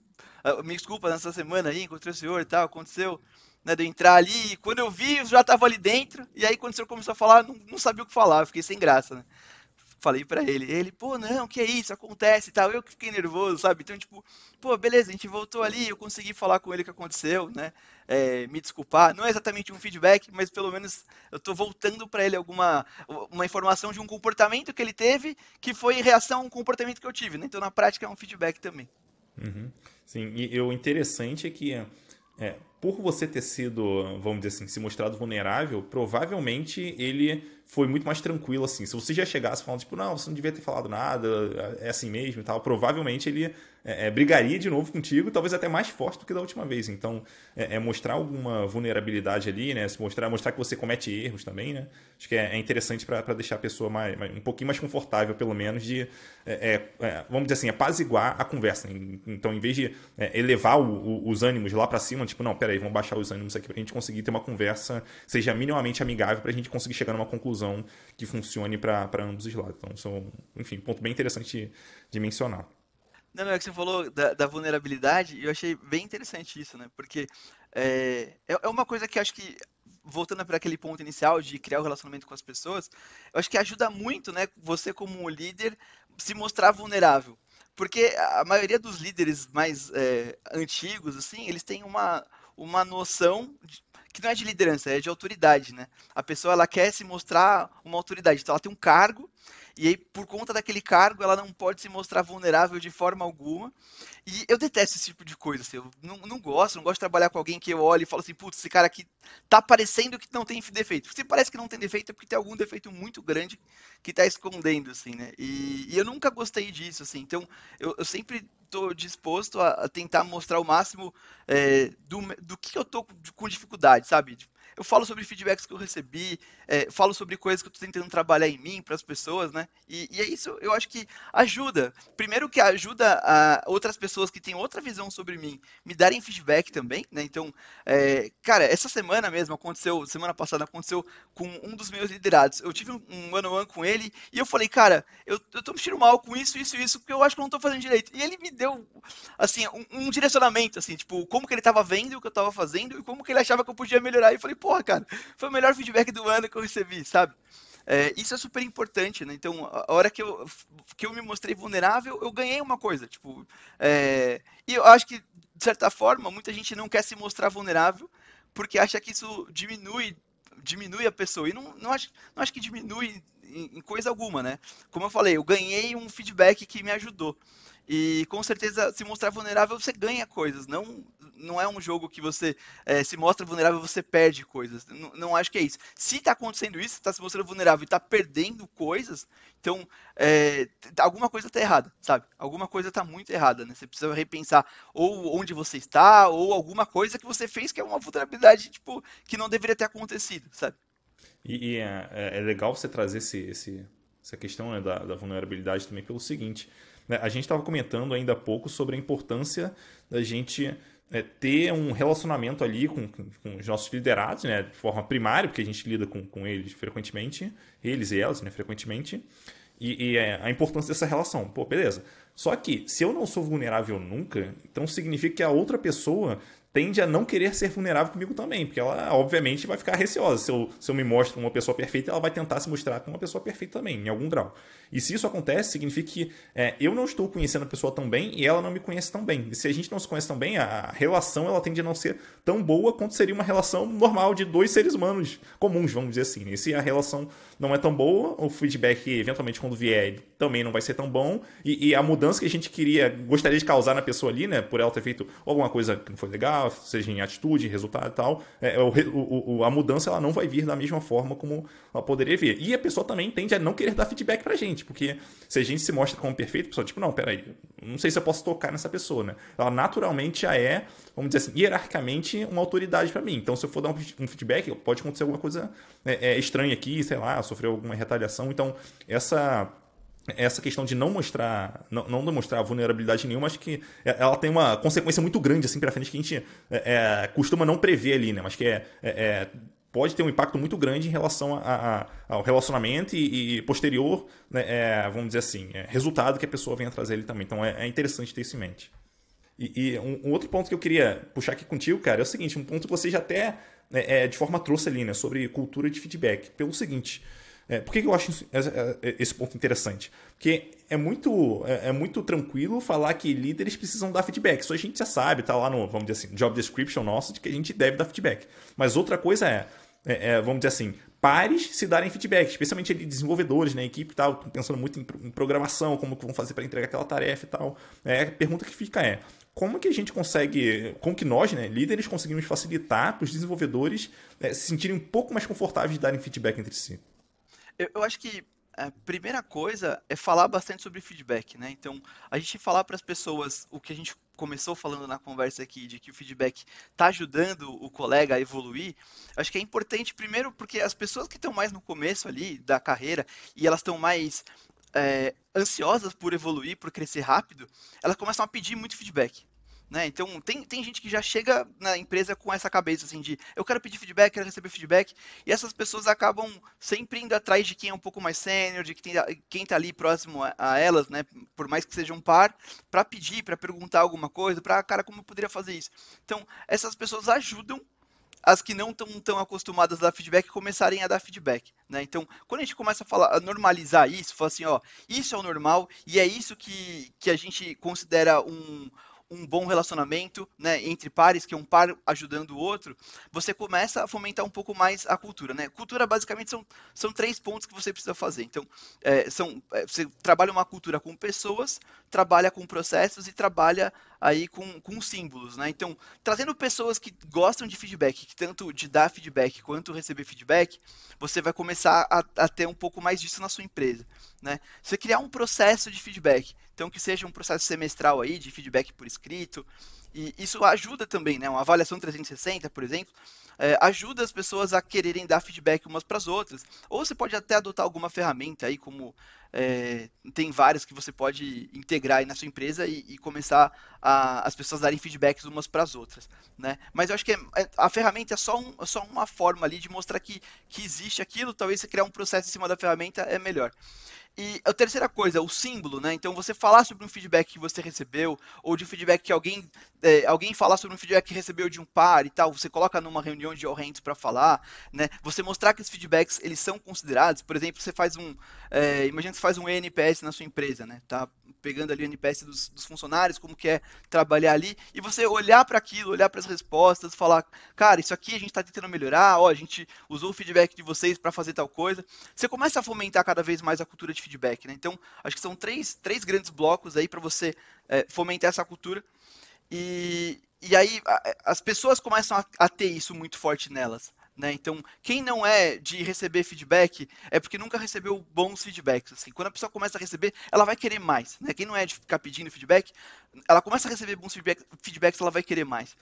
me desculpa, nessa semana aí, encontrei o senhor e tal, aconteceu, né, de eu entrar ali, e quando eu vi, eu já tava ali dentro, e aí quando o senhor começou a falar, não sabia o que falar, eu fiquei sem graça, né? Falei pra ele. Ele, pô, não, que é isso, acontece e tal. Eu que fiquei nervoso, sabe? Então, tipo, pô, beleza, a gente voltou ali, eu consegui falar com ele o que aconteceu, né? Me desculpar. Não é exatamente um feedback, mas pelo menos eu tô voltando pra ele uma informação de um comportamento que ele teve, que foi reação a um comportamento que eu tive, né? Então, na prática, é um feedback também. Uhum. Sim, e o interessante é que por você ter sido, vamos dizer assim, se mostrado vulnerável, provavelmente ele foi muito mais tranquilo, assim. Se você já chegasse falando, tipo, não, você não devia ter falado nada, é assim mesmo e tal, provavelmente ele brigaria de novo contigo, talvez até mais forte do que da última vez. Então, mostrar alguma vulnerabilidade ali, né? Mostrar que você comete erros também, né? Acho que é interessante para deixar a pessoa um pouquinho mais confortável, pelo menos, de, vamos dizer assim, apaziguar a conversa. Então, em vez de elevar os ânimos lá para cima, tipo, não, peraí, vamos baixar os ânimos aqui pra gente conseguir ter uma conversa que seja minimamente amigável pra gente conseguir chegar numa conclusão que funcione para ambos os lados. Então, são, enfim, ponto bem interessante de mencionar. Não, é que você falou da vulnerabilidade, e eu achei bem interessante isso, né? Porque é uma coisa que eu acho que, voltando para aquele ponto inicial de criar o relacionamento com as pessoas, eu acho que ajuda muito, né, você como um líder, se mostrar vulnerável. Porque a maioria dos líderes mais antigos, assim, eles têm uma noção que não é de liderança, é de autoridade, né? A pessoa, ela quer se mostrar uma autoridade, então ela tem um cargo, e aí, por conta daquele cargo, ela não pode se mostrar vulnerável de forma alguma. E eu detesto esse tipo de coisa, assim, eu não gosto, não gosto de trabalhar com alguém que eu olho e falo assim, putz, esse cara aqui tá parecendo que não tem defeito. Se parece que não tem defeito, é porque tem algum defeito muito grande que tá escondendo, assim, né? E eu nunca gostei disso, assim, então eu sempre tô disposto a tentar mostrar o máximo do que eu tô com dificuldade, sabe? Eu falo sobre feedbacks que eu recebi, falo sobre coisas que eu tô tentando trabalhar em mim, para as pessoas, né? E é isso, eu acho que ajuda. Primeiro que ajuda a outras pessoas que têm outra visão sobre mim me darem feedback também, né? Então, cara, essa semana mesmo aconteceu, semana passada aconteceu com um dos meus liderados. Eu tive um one-on-one com ele e eu falei, cara, eu tô me sentindo mal com isso, porque eu acho que eu não tô fazendo direito. E ele me deu, assim, um direcionamento, assim, tipo, como que ele tava vendo o que eu tava fazendo e como que ele achava que eu podia melhorar. E eu falei, porra, cara, foi o melhor feedback do ano que eu recebi, sabe? Isso é super importante, né? Então, a hora que eu me mostrei vulnerável, eu ganhei uma coisa, tipo, e eu acho que, de certa forma, muita gente não quer se mostrar vulnerável porque acha que isso diminui a pessoa, e não acho que diminui em coisa alguma, né? Como eu falei, eu ganhei um feedback que me ajudou. E com certeza, se mostrar vulnerável, você ganha coisas. Não é um jogo que você se mostra vulnerável, você perde coisas. Não acho que é isso. Se está acontecendo isso, está se mostrando vulnerável e está perdendo coisas, então alguma coisa está errada, sabe? Alguma coisa está muito errada, né? Você precisa repensar ou onde você está, ou alguma coisa que você fez que é uma vulnerabilidade, tipo, que não deveria ter acontecido, sabe? E é legal você trazer essa questão, né, da vulnerabilidade também pelo seguinte, né, a gente estava comentando ainda há pouco sobre a importância da gente ter um relacionamento ali com os nossos liderados, né, de forma primária, porque a gente lida com eles frequentemente, eles e elas, né, frequentemente, e a importância dessa relação. Pô, beleza. Só que, se eu não sou vulnerável nunca, então significa que a outra pessoa tende a não querer ser vulnerável comigo também, porque ela, obviamente, vai ficar receosa. Se eu me mostro uma pessoa perfeita, ela vai tentar se mostrar como uma pessoa perfeita também, em algum grau. E se isso acontece, significa que eu não estou conhecendo a pessoa tão bem e ela não me conhece tão bem. E se a gente não se conhece tão bem, a relação ela tende a não ser tão boa quanto seria uma relação normal de dois seres humanos comuns, vamos dizer assim. E se a relação não é tão boa, o feedback, eventualmente, quando vier, também não vai ser tão bom. E a mudança que a gente gostaria de causar na pessoa ali, né, por ela ter feito alguma coisa que não foi legal, seja em atitude, resultado e tal, a mudança ela não vai vir da mesma forma como ela poderia vir. E a pessoa também tende a não querer dar feedback pra gente, porque se a gente se mostra como perfeito, a pessoa, tipo, não, peraí, não sei se eu posso tocar nessa pessoa, né? Ela naturalmente já é, vamos dizer assim, hierarquicamente uma autoridade pra mim. Então, se eu for dar um feedback, pode acontecer alguma coisa estranha aqui, sei lá, sofreu alguma retaliação. Então, essa questão de não mostrar, não demonstrar vulnerabilidade nenhuma, acho que ela tem uma consequência muito grande assim para frente que a gente costuma não prever ali, né? Mas que pode ter um impacto muito grande em relação ao relacionamento e posterior, né, vamos dizer assim, resultado que a pessoa venha trazer ele também. Então é interessante ter isso em mente. E um outro ponto que eu queria puxar aqui contigo, cara, é o seguinte, um ponto que você já até de forma trouxe ali, né, sobre cultura de feedback. Pelo seguinte, por que eu acho esse ponto interessante? Porque é muito tranquilo falar que líderes precisam dar feedback. Isso a gente já sabe, tá lá no, vamos dizer assim, job description nosso, de que a gente deve dar feedback. Mas outra coisa vamos dizer assim, pares se darem feedback, especialmente desenvolvedores, né? A equipe e tal, pensando muito em programação, como que vão fazer para entregar aquela tarefa e tal. A pergunta que fica como que a gente consegue, como que nós, né, líderes, conseguimos facilitar para os desenvolvedores se sentirem um pouco mais confortáveis de darem feedback entre si? Eu acho que a primeira coisa é falar bastante sobre feedback, né? Então, a gente falar para as pessoas o que a gente começou falando na conversa aqui, de que o feedback está ajudando o colega a evoluir, acho que é importante, primeiro, porque as pessoas que estão mais no começo ali da carreira e elas estão mais ansiosas por evoluir, por crescer rápido, elas começam a pedir muito feedback. Né? Então, tem gente que já chega na empresa com essa cabeça assim de eu quero pedir feedback, quero receber feedback, e essas pessoas acabam sempre indo atrás de quem é um pouco mais sênior, de quem está ali próximo a elas, né? Por mais que seja um par, para pedir, para perguntar alguma coisa, para, cara, como eu poderia fazer isso? Então, essas pessoas ajudam as que não estão tão acostumadas a dar feedback começarem a dar feedback, né? Então, quando a gente começa a falar, a normalizar isso, falar assim, ó, isso é o normal e é isso que a gente considera um bom relacionamento, né, entre pares, que é um par ajudando o outro, você começa a fomentar um pouco mais a cultura, né? Cultura basicamente são 3 pontos que você precisa fazer. Então, você trabalha uma cultura com pessoas, trabalha com processos e trabalha aí com símbolos, né? Então, trazendo pessoas que gostam de feedback, que tanto de dar feedback quanto receber feedback, você vai começar a ter um pouco mais disso na sua empresa, né? Você criar um processo de feedback, então que seja um processo semestral aí de feedback por escrito, e isso ajuda também, né? Uma avaliação 360, por exemplo, ajuda as pessoas a quererem dar feedback umas para as outras. Ou você pode até adotar alguma ferramenta aí, como tem várias que você pode integrar aí na sua empresa e começar as pessoas darem feedbacks umas para as outras, né? Mas eu acho que a ferramenta é só uma forma ali de mostrar que existe aquilo, talvez você criar um processo em cima da ferramenta é melhor. E a terceira coisa, o símbolo, né? Então você falar sobre um feedback que você recebeu, ou de um feedback que alguém falar sobre um feedback que recebeu de um par e tal, você coloca numa reunião de all hands para falar, né? Você mostrar que os feedbacks eles são considerados, por exemplo, você faz imagina que você faz um NPS na sua empresa, né? Tá pegando ali o NPS dos funcionários, como que é trabalhar ali, e você olhar para aquilo, olhar para as respostas, falar, cara, isso aqui a gente está tentando melhorar, ó, a gente usou o feedback de vocês para fazer tal coisa. Você começa a fomentar cada vez mais a cultura de feedback, né? Então, acho que são três grandes blocos aí para você fomentar essa cultura. E aí as pessoas começam a ter isso muito forte nelas. Né? Então, quem não é de receber feedback é porque nunca recebeu bons feedbacks. Assim. Quando a pessoa começa a receber, ela vai querer mais. Né? Quem não é de ficar pedindo feedback, ela começa a receber bons feedbacks, ela vai querer mais.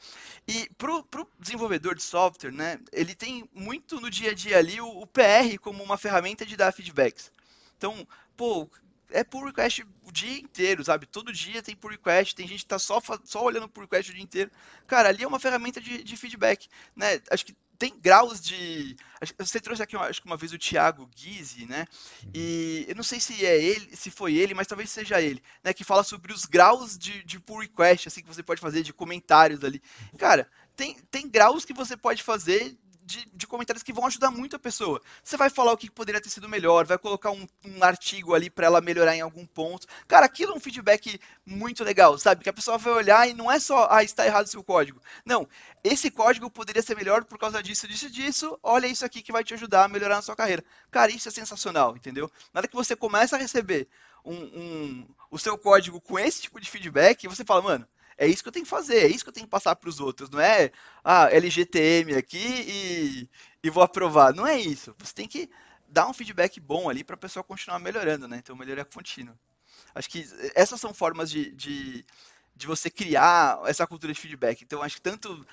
E pro desenvolvedor de software, né, ele tem muito no dia a dia ali o PR como uma ferramenta de dar feedbacks. Então, pô, é pull request o dia inteiro, sabe? Todo dia tem pull request, tem gente que tá só olhando pull request o dia inteiro. Cara, ali é uma ferramenta de feedback, né? Acho que tem graus de. Você trouxe aqui, acho que uma vez o Thiago Guise, né? E eu não sei se é ele, se foi ele, mas talvez seja ele, né? Que fala sobre os graus de pull request, assim, que você pode fazer, de comentários ali. Cara, tem graus que você pode fazer de comentários que vão ajudar muito a pessoa. Você vai falar o que poderia ter sido melhor, vai colocar um artigo ali para ela melhorar em algum ponto. Cara, aquilo é um feedback muito legal, sabe? Que a pessoa vai olhar e não é só, está errado o seu código. Não, esse código poderia ser melhor por causa disso, disso, disso. Olha isso aqui que vai te ajudar a melhorar na sua carreira. Cara, isso é sensacional, entendeu? Na hora que você começa a receber o seu código com esse tipo de feedback, você fala, mano, é isso que eu tenho que fazer, é isso que eu tenho que passar para os outros, não é LGTM aqui e vou aprovar. Não é isso. Você tem que dar um feedback bom ali para a pessoa continuar melhorando, né? Então, melhoria contínua. Acho que essas são formas de você criar essa cultura de feedback. Então, acho que tanto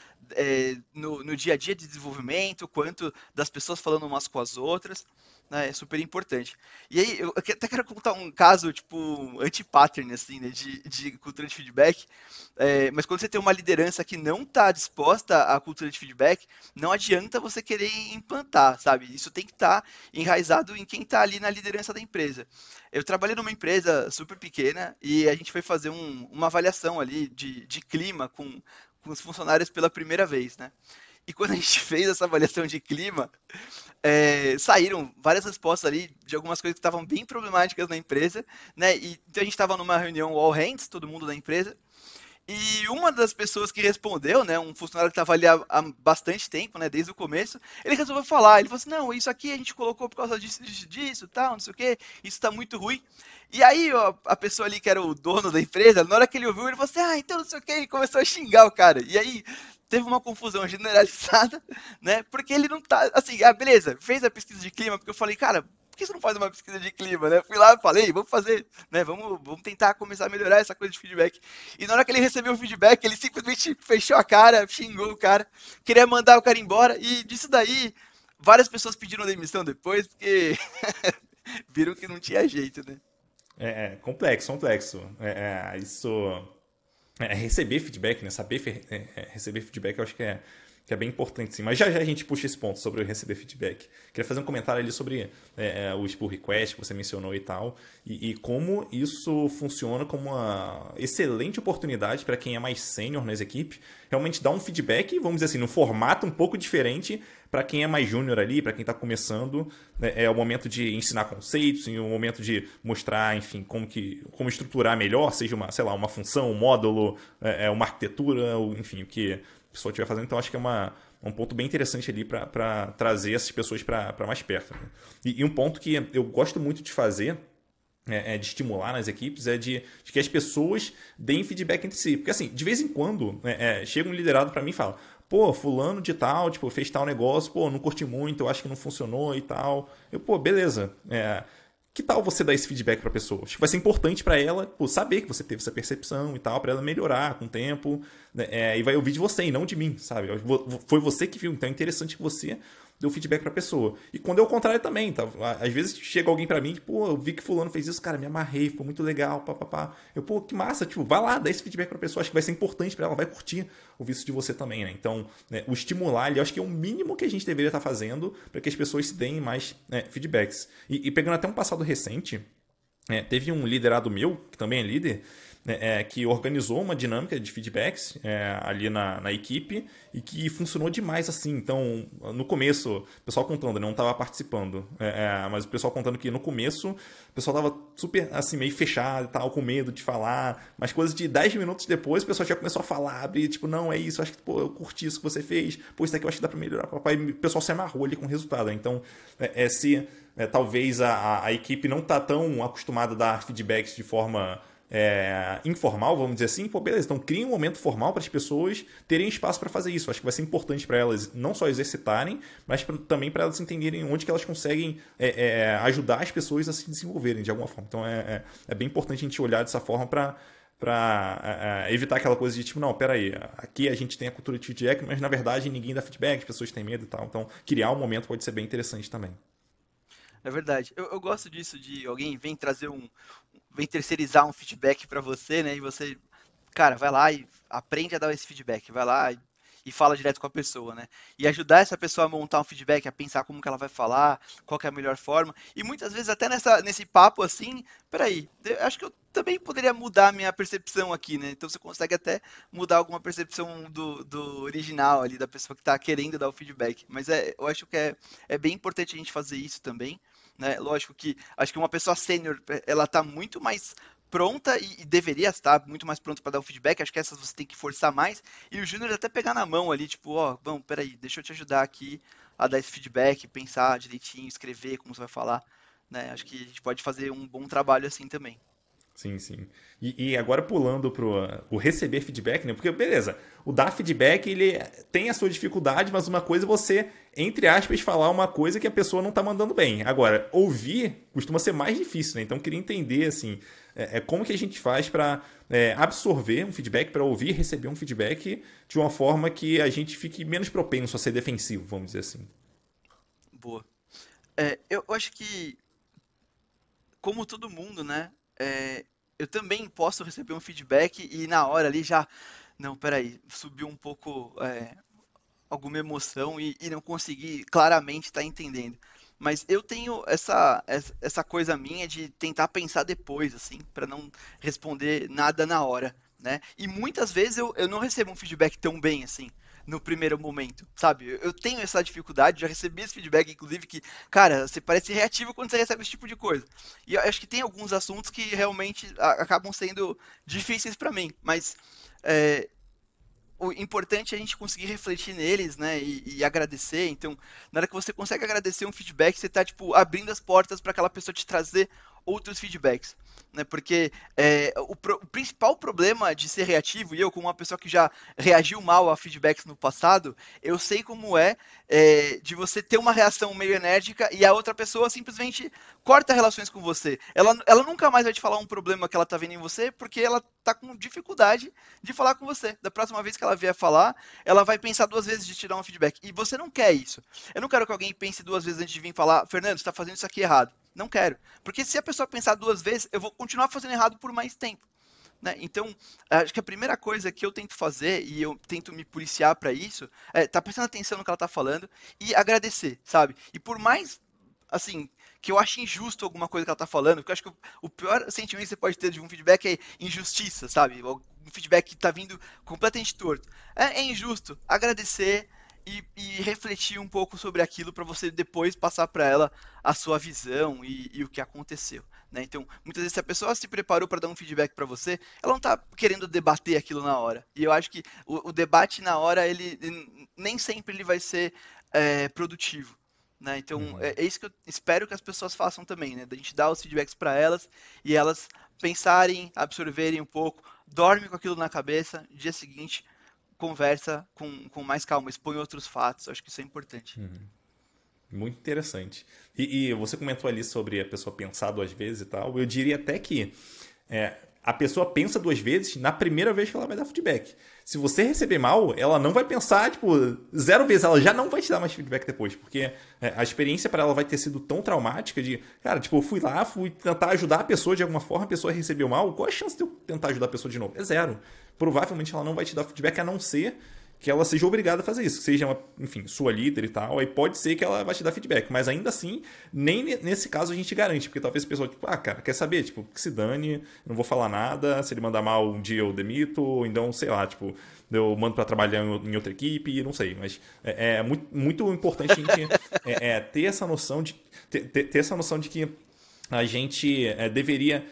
no dia a dia de desenvolvimento, quanto das pessoas falando umas com as outras. né, é super importante. E aí, eu até quero contar um caso, tipo, anti-pattern, assim, né, de cultura de feedback. Mas quando você tem uma liderança que não está disposta à cultura de feedback, não adianta você querer implantar, sabe? Isso tem que estar enraizado em quem está ali na liderança da empresa. Eu trabalhei numa empresa super pequena e a gente foi fazer uma avaliação ali de clima com os funcionários pela primeira vez, né? E quando a gente fez essa avaliação de clima, saíram várias respostas ali de algumas coisas que estavam bem problemáticas na empresa, né? E então a gente estava numa reunião all hands, todo mundo da empresa, e uma das pessoas que respondeu, né, um funcionário que estava ali há bastante tempo, né, desde o começo, ele resolveu falar. Ele falou assim: não, isso aqui a gente colocou por causa disso, disso, disso, tal, não sei o quê, isso está muito ruim. E aí, ó, a pessoa ali que era o dono da empresa, na hora que ele ouviu, ele falou assim: ah, então não sei o quê, e começou a xingar o cara. E aí, teve uma confusão generalizada, né, porque ele não tá, assim, beleza, fez a pesquisa de clima, porque eu falei, cara, por que você não faz uma pesquisa de clima, né? Fui lá e falei, vamos fazer, né? Vamos tentar começar a melhorar essa coisa de feedback. E na hora que ele recebeu o feedback, ele simplesmente fechou a cara, xingou o cara, queria mandar o cara embora. E disso daí, várias pessoas pediram demissão depois, porque viram que não tinha jeito, né? Complexo, complexo. Isso. Receber feedback, né? Saber receber feedback, eu acho que é bem importante, sim. Mas já já a gente puxa esse ponto sobre o receber feedback. Queria fazer um comentário ali sobre os pull requests que você mencionou e tal, e como isso funciona como uma excelente oportunidade para quem é mais sênior nas equipes, realmente dar um feedback, vamos dizer assim, num formato um pouco diferente para quem é mais júnior ali, para quem está começando. É o momento de ensinar conceitos, é o momento de mostrar, enfim, como estruturar melhor, seja uma, sei lá, uma função, um módulo, uma arquitetura, enfim, o que a pessoa estiver fazendo. Então, acho que é um ponto bem interessante ali para trazer essas pessoas para mais perto. Né? E um ponto que eu gosto muito de fazer, de estimular nas equipes, de que as pessoas deem feedback entre si. Porque, assim, de vez em quando, chega um liderado para mim e fala: pô, fulano de tal, tipo, fez tal negócio, pô, não curti muito, eu acho que não funcionou e tal. Pô, beleza. Que tal você dar esse feedback para a pessoa? Acho que vai ser importante para ela, pô, saber que você teve essa percepção e tal, para ela melhorar com o tempo, né? E vai ouvir de você e não de mim, sabe? Foi você que viu, então é interessante que você dê o feedback para a pessoa. E quando é o contrário também, tá? Às vezes chega alguém para mim que, pô, eu vi que fulano fez isso, cara, me amarrei, ficou muito legal, papapá. Pô, que massa, tipo, vai lá, dá esse feedback para a pessoa, acho que vai ser importante para ela, vai curtir ouvir isso de você também, né? Então, né, o estimular, ali, acho que é o mínimo que a gente deveria estar fazendo para que as pessoas se deem mais feedbacks. E pegando até um passado recente, teve um liderado meu, que também é líder, que organizou uma dinâmica de feedbacks ali na equipe e que funcionou demais assim. Então, no começo, o pessoal contando, não estava participando, mas o pessoal contando que no começo o pessoal estava super assim, meio fechado e tal, com medo de falar, mas coisa de 10 minutos depois o pessoal já começou a falar, abrir, tipo, não, é isso, acho que pô, eu curti isso que você fez, pô, isso daqui eu acho que dá para melhorar, papai. E o pessoal se amarrou ali com o resultado. Então, se talvez a equipe não está tão acostumada a dar feedbacks de forma informal, vamos dizer assim, pô, beleza, então cria um momento formal para as pessoas terem espaço para fazer isso. Acho que vai ser importante para elas não só exercitarem, mas também para elas entenderem onde que elas conseguem ajudar as pessoas a se desenvolverem de alguma forma. Então é bem importante a gente olhar dessa forma para evitar aquela coisa de tipo, não, peraí, aqui a gente tem a cultura de feedback, mas na verdade ninguém dá feedback, as pessoas têm medo e tal. Então criar um momento pode ser bem interessante também. É verdade. Eu gosto disso de alguém vem trazer vem terceirizar um feedback para você, né? E você, cara, vai lá e aprende a dar esse feedback, vai lá e fala direto com a pessoa, né? E ajudar essa pessoa a montar um feedback, a pensar como que ela vai falar, qual que é a melhor forma. E muitas vezes até nesse papo assim, peraí, eu acho que eu também poderia mudar a minha percepção aqui, né? Então você consegue até mudar alguma percepção do original ali, da pessoa que está querendo dar o feedback. Mas eu acho que é bem importante a gente fazer isso também, né? Lógico que acho que uma pessoa sênior, ela está muito mais pronta e deveria estar muito mais pronta para dar o feedback. Acho que essas você tem que forçar mais. E o Júnior até pegar na mão ali, tipo, ó, vamos, peraí, deixa eu te ajudar aqui a dar esse feedback, pensar direitinho, escrever como você vai falar, né? Acho que a gente pode fazer um bom trabalho assim também. Sim, sim. E agora pulando pro o receber feedback, né? Porque, beleza, o dar feedback, ele tem a sua dificuldade, mas uma coisa é você, entre aspas, falar uma coisa que a pessoa não tá mandando bem. Agora, ouvir costuma ser mais difícil, né? Então, eu queria entender, assim, como que a gente faz para absorver um feedback, para ouvir e receber um feedback de uma forma que a gente fique menos propenso a ser defensivo, vamos dizer assim. Boa. Eu acho que, como todo mundo, né? Eu também posso receber um feedback e na hora ali já, não, peraí, subiu um pouco alguma emoção e não consegui claramente estar entendendo. Mas eu tenho essa coisa minha de tentar pensar depois, assim, para não responder nada na hora, né? E muitas vezes eu não recebo um feedback tão bem assim. No primeiro momento, sabe? Eu tenho essa dificuldade, já recebi esse feedback, inclusive, que, cara, você parece reativo quando você recebe esse tipo de coisa. E eu acho que tem alguns assuntos que realmente acabam sendo difíceis para mim, mas é, o importante é a gente conseguir refletir neles, né, e agradecer. Então, na hora que você consegue agradecer um feedback, você está tipo abrindo as portas para aquela pessoa te trazer outros feedbacks, né? Porque o principal problema de ser reativo, e eu como uma pessoa que já reagiu mal a feedbacks no passado, eu sei como de você ter uma reação meio enérgica e a outra pessoa simplesmente corta relações com você. Ela nunca mais vai te falar um problema que ela tá vendo em você, porque ela tá com dificuldade de falar com você. Da próxima vez que ela vier falar, ela vai pensar duas vezes de te dar um feedback. E você não quer isso. Eu não quero que alguém pense duas vezes antes de vir falar, Fernando, você está fazendo isso aqui errado. Não quero. Porque se a pessoa pensar duas vezes, eu vou continuar fazendo errado por mais tempo. Né? Então, acho que a primeira coisa que eu tento fazer, e eu tento me policiar para isso, é estar prestando atenção no que ela está falando e agradecer, sabe? E por mais, assim, que eu ache injusto alguma coisa que ela está falando, porque eu acho que o pior sentimento que você pode ter de um feedback é injustiça, sabe? Um feedback que está vindo completamente torto. É injusto. Agradecer e refletir um pouco sobre aquilo para você depois passar para ela a sua visão e o que aconteceu. Né? Então, muitas vezes, se a pessoa se preparou para dar um feedback para você, ela não está querendo debater aquilo na hora. E eu acho que o debate na hora, ele nem sempre ele vai ser produtivo. Né? Então, Uhum. é isso que eu espero que as pessoas façam também, né? Da gente dar os feedbacks para elas e elas pensarem, absorverem um pouco, dorme com aquilo na cabeça, dia seguinte conversa com mais calma, expõe outros fatos. Acho que isso é importante. Muito interessante. E você comentou ali sobre a pessoa pensar duas vezes e tal. Eu diria até que a pessoa pensa duas vezes na primeira vez que ela vai dar feedback. Se você receber mal, ela não vai pensar, tipo, zero vezes. Ela já não vai te dar mais feedback depois. Porque a experiência para ela vai ter sido tão traumática de, cara, tipo, eu fui lá, fui tentar ajudar a pessoa de alguma forma, a pessoa recebeu mal. Qual a chance de eu tentar ajudar a pessoa de novo? É zero. Provavelmente ela não vai te dar feedback a não ser que ela seja obrigada a fazer isso, que seja, enfim, sua líder e tal, aí pode ser que ela vai te dar feedback, mas ainda assim, nem nesse caso a gente garante, porque talvez a pessoa, tipo, cara, quer saber, tipo, que se dane, não vou falar nada, se ele mandar mal um dia eu demito, ou então, sei lá, tipo, eu mando para trabalhar em outra equipe, não sei, mas é muito, muito importante a gente ter essa noção de ter essa noção de que a gente deveria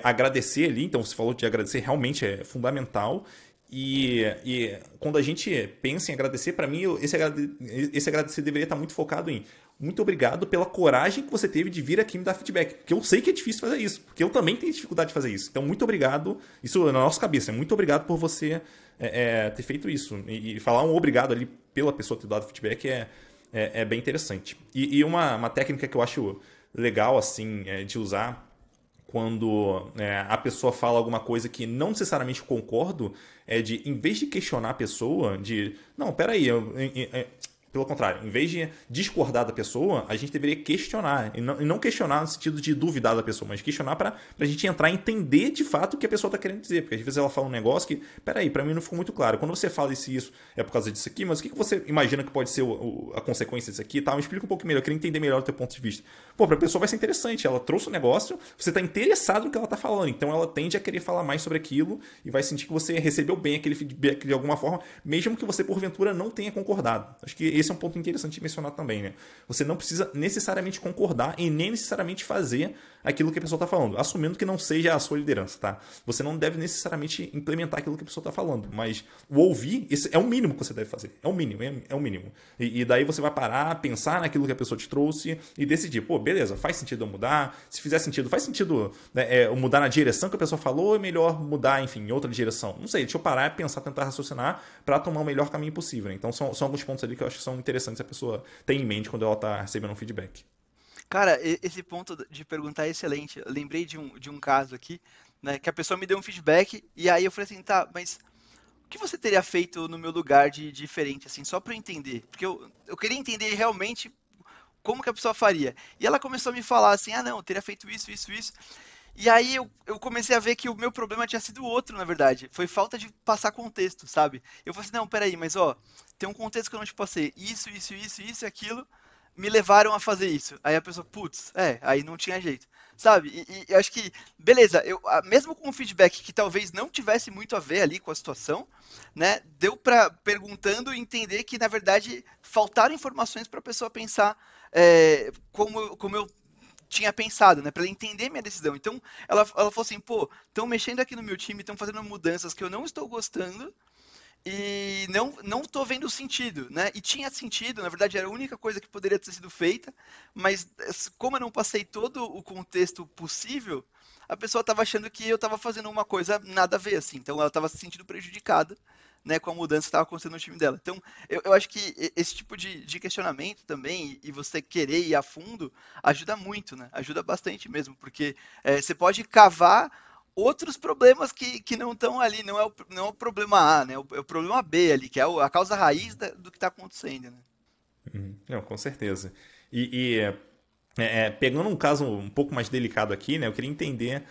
agradecer ali, então você falou de agradecer, realmente é fundamental. E quando a gente pensa em agradecer, para mim, esse agradecer deveria estar muito focado em muito obrigado pela coragem que você teve de vir aqui me dar feedback. Porque eu sei que é difícil fazer isso, porque eu também tenho dificuldade de fazer isso. Então, muito obrigado. Isso na nossa cabeça, muito obrigado por você ter feito isso. E falar um obrigado ali pela pessoa ter dado feedback é bem interessante. E uma técnica que eu acho legal assim de usar quando a pessoa fala alguma coisa que não necessariamente concordo, é de, em vez de questionar a pessoa, de, não, peraí, pelo contrário, em vez de discordar da pessoa, a gente deveria questionar. E não questionar no sentido de duvidar da pessoa, mas questionar para a gente entrar e entender de fato o que a pessoa está querendo dizer. Porque às vezes ela fala um negócio que, peraí, para mim não ficou muito claro. Quando você fala isso é por causa disso aqui, mas o que você imagina que pode ser a consequência disso aqui e tal? Me explica um pouco melhor, eu queria entender melhor o teu ponto de vista. Pô, para a pessoa vai ser interessante. Ela trouxe um negócio, você está interessado no que ela está falando, então ela tende a querer falar mais sobre aquilo e vai sentir que você recebeu bem aquele feedback de alguma forma, mesmo que você porventura não tenha concordado. Acho que esse é um ponto interessante de mencionar também, né? Você não precisa necessariamente concordar e nem necessariamente fazer aquilo que a pessoa está falando, assumindo que não seja a sua liderança, tá? Você não deve necessariamente implementar aquilo que a pessoa está falando, mas o ouvir, esse é o mínimo que você deve fazer. É o mínimo, é o mínimo. E daí você vai parar, pensar naquilo que a pessoa te trouxe e decidir, pô, beleza, faz sentido eu mudar? Se fizer sentido, faz sentido eu mudar na direção que a pessoa falou ou é melhor mudar, enfim, em outra direção? Não sei, deixa eu parar, pensar, tentar raciocinar para tomar o melhor caminho possível, né? Então são alguns pontos ali que eu acho que são interessantes a pessoa ter em mente quando ela está recebendo um feedback. Cara, esse ponto de perguntar é excelente. Eu lembrei de um caso aqui, né, que a pessoa me deu um feedback e aí eu falei assim, tá, mas o que você teria feito no meu lugar de diferente, assim, só para eu entender? Porque eu queria entender realmente como que a pessoa faria? E ela começou a me falar assim, ah não, eu teria feito isso, isso, isso. E aí eu comecei a ver que o meu problema tinha sido outro, na verdade. Foi falta de passar contexto, sabe? Eu falei assim, não, peraí, mas ó, tem um contexto que eu não te passei. Isso e aquilo me levaram a fazer isso. Aí a pessoa, putz, aí não tinha jeito. Sabe? E eu acho que, beleza, mesmo com um feedback que talvez não tivesse muito a ver ali com a situação, né? Deu pra, perguntando, entender que, na verdade, faltaram informações para a pessoa pensar como eu tinha pensado, né, para ela entender minha decisão. Então, ela falou assim, pô, estão mexendo aqui no meu time, estão fazendo mudanças que eu não estou gostando e não tô vendo sentido, né? E tinha sentido, na verdade era a única coisa que poderia ter sido feita, mas como eu não passei todo o contexto possível, a pessoa estava achando que eu estava fazendo uma coisa nada a ver, assim. Então ela estava se sentindo prejudicada, né, com a mudança que estava acontecendo no time dela. Então eu acho que esse tipo de questionamento também, e você querer ir a fundo, ajuda muito, né? Ajuda bastante mesmo, porque você pode cavar outros problemas que não estão ali, não é o problema A, né? É o problema B ali, que é a causa raiz do que está acontecendo, né? Não, com certeza. Pegando um caso um pouco mais delicado aqui, né? Eu queria entender.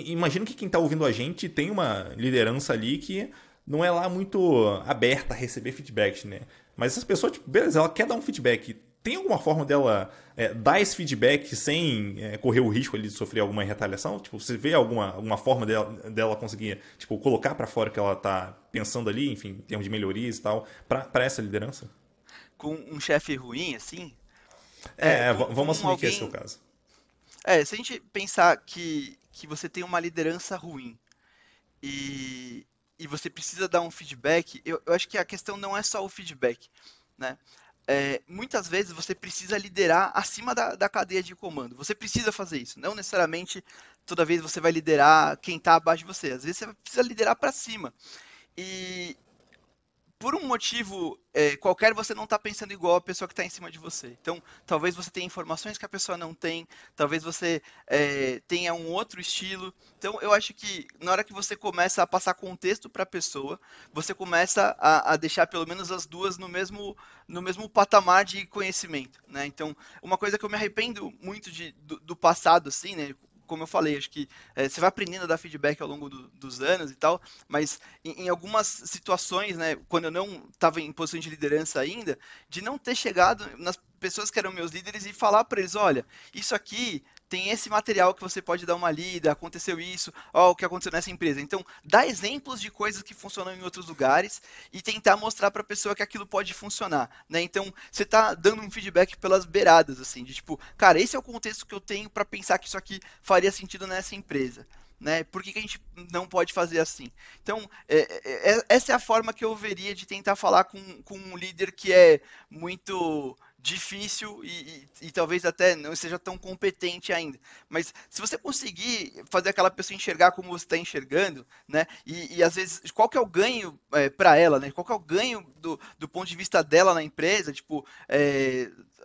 Imagino que quem está ouvindo a gente tem uma liderança ali que não é lá muito aberta a receber feedback, né? Mas essa pessoa, tipo, beleza, ela quer dar um feedback. Tem alguma forma dela dar esse feedback sem correr o risco ali de sofrer alguma retaliação? Tipo, você vê alguma forma dela conseguir, tipo, colocar para fora o que ela tá pensando ali, enfim, em termos de melhorias e tal, para essa liderança? Com um chefe ruim, assim, com Vamos assumir que esse é o alguém. caso. Se a gente pensar que você tem uma liderança ruim e, e você precisa dar um feedback, eu acho que a questão não é só o feedback, né? Muitas vezes você precisa liderar acima da cadeia de comando. Você precisa fazer isso. Não necessariamente toda vez você vai liderar quem está abaixo de você. Às vezes você precisa liderar para cima. E por um motivo qualquer, você não está pensando igual a pessoa que está em cima de você. Então, talvez você tenha informações que a pessoa não tem, talvez você tenha um outro estilo. Então, eu acho que na hora que você começa a passar contexto para a pessoa, você começa a deixar pelo menos as duas no mesmo patamar de conhecimento, né? Então, uma coisa que eu me arrependo muito do passado, assim, né? Como eu falei, acho que você vai aprendendo a dar feedback ao longo dos anos e tal, mas em algumas situações, né, quando eu não estava em posição de liderança ainda, de não ter chegado nas pessoas que eram meus líderes e falar para eles, olha, isso aqui tem esse material que você pode dar uma lida, aconteceu isso, ó, o que aconteceu nessa empresa. Então, dá exemplos de coisas que funcionam em outros lugares e tentar mostrar para a pessoa que aquilo pode funcionar, né? Então, você está dando um feedback pelas beiradas, assim, de tipo, cara, esse é o contexto que eu tenho para pensar que isso aqui faria sentido nessa empresa. Né? Por que a gente não pode fazer assim? Então, essa é a forma que eu veria de tentar falar com um líder que é muito difícil e talvez até não seja tão competente ainda. Mas se você conseguir fazer aquela pessoa enxergar como você está enxergando, né? E às vezes, qual que é o ganho para ela, né? Qual que é o ganho do ponto de vista dela na empresa? Tipo,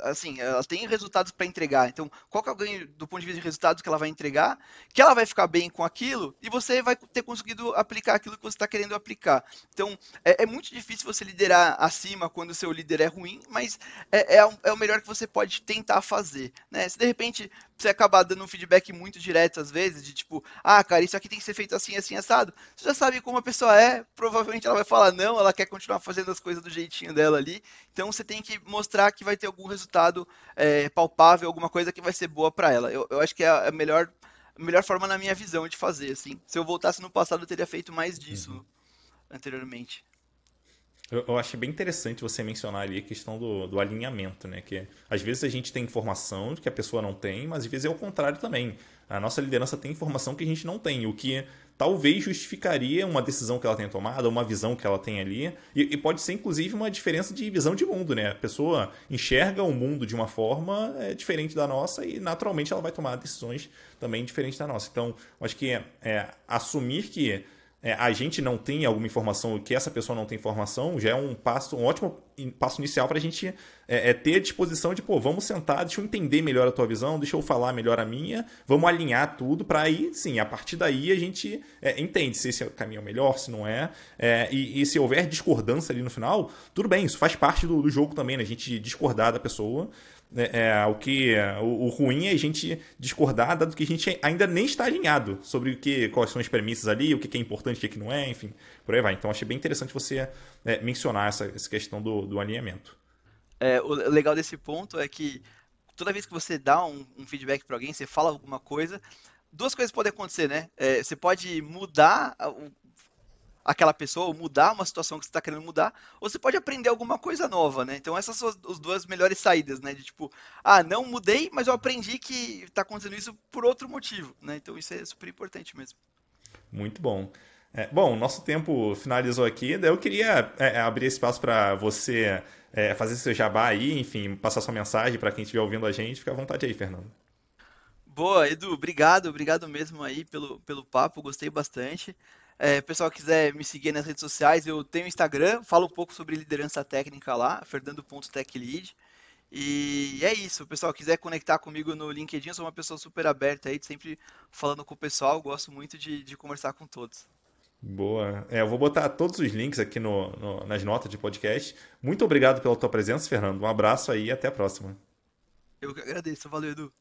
assim, ela tem resultados para entregar. Então, qual que é o ganho do ponto de vista de resultados que ela vai entregar? Que ela vai ficar bem com aquilo e você vai ter conseguido aplicar aquilo que você está querendo aplicar. Então, é muito difícil você liderar acima quando o seu líder é ruim, mas é o melhor que você pode tentar fazer. Né? Se de repente você acabar dando um feedback muito direto, às vezes, de tipo, ah, cara, isso aqui tem que ser feito assim, assim, assado, você já sabe como a pessoa é, provavelmente ela vai falar não, ela quer continuar fazendo as coisas do jeitinho dela ali, então você tem que mostrar que vai ter algum resultado palpável, alguma coisa que vai ser boa para ela. Eu acho que é a melhor forma na minha visão de fazer, assim. Se eu voltasse no passado, eu teria feito mais disso anteriormente. Eu achei bem interessante você mencionar ali a questão do alinhamento, né? Que às vezes a gente tem informação que a pessoa não tem, mas às vezes é o contrário também. A nossa liderança tem informação que a gente não tem, o que talvez justificaria uma decisão que ela tenha tomado, uma visão que ela tem ali, e pode ser inclusive uma diferença de visão de mundo, né? A pessoa enxerga o mundo de uma forma diferente da nossa e naturalmente ela vai tomar decisões também diferentes da nossa. Então, acho que assumir que a gente não tem alguma informação, que essa pessoa não tem informação, já é um ótimo passo inicial para a gente ter a disposição de, pô, vamos sentar, deixa eu entender melhor a tua visão, deixa eu falar melhor a minha, vamos alinhar tudo para aí, sim, a partir daí a gente entende se esse caminho é o melhor, se não é, e se houver discordância ali no final, tudo bem, isso faz parte do jogo também, né? A gente discordar da pessoa. O ruim é a gente discordar, dado que a gente ainda nem está alinhado sobre quais são as premissas ali, o que é importante, o que não é, enfim, por aí vai. Então achei bem interessante você mencionar essa questão do alinhamento. O legal desse ponto é que toda vez que você dá um feedback para alguém, você fala alguma coisa, duas coisas podem acontecer, né? Você pode mudar aquela pessoa, ou mudar uma situação que você está querendo mudar, ou você pode aprender alguma coisa nova, né? Então essas são as duas melhores saídas, né? De tipo, não mudei, mas eu aprendi que está acontecendo isso por outro motivo, né? Então isso é super importante mesmo. Muito bom. Bom, nosso tempo finalizou aqui. Daí eu queria abrir espaço para você fazer seu jabá aí, enfim, passar sua mensagem para quem estiver ouvindo a gente. Fica à vontade aí, Fernando. Boa, Edu, obrigado mesmo aí pelo papo, gostei bastante. Pessoal quiser me seguir nas redes sociais, eu tenho Instagram, falo um pouco sobre liderança técnica lá, fernando.techlead. E é isso, pessoal, quiser conectar comigo no LinkedIn, eu sou uma pessoa super aberta aí, sempre falando com o pessoal, gosto muito de conversar com todos. Boa. Eu vou botar todos os links aqui nas notas de podcast. Muito obrigado pela tua presença, Fernando. Um abraço aí e até a próxima. Eu que agradeço, valeu, Edu.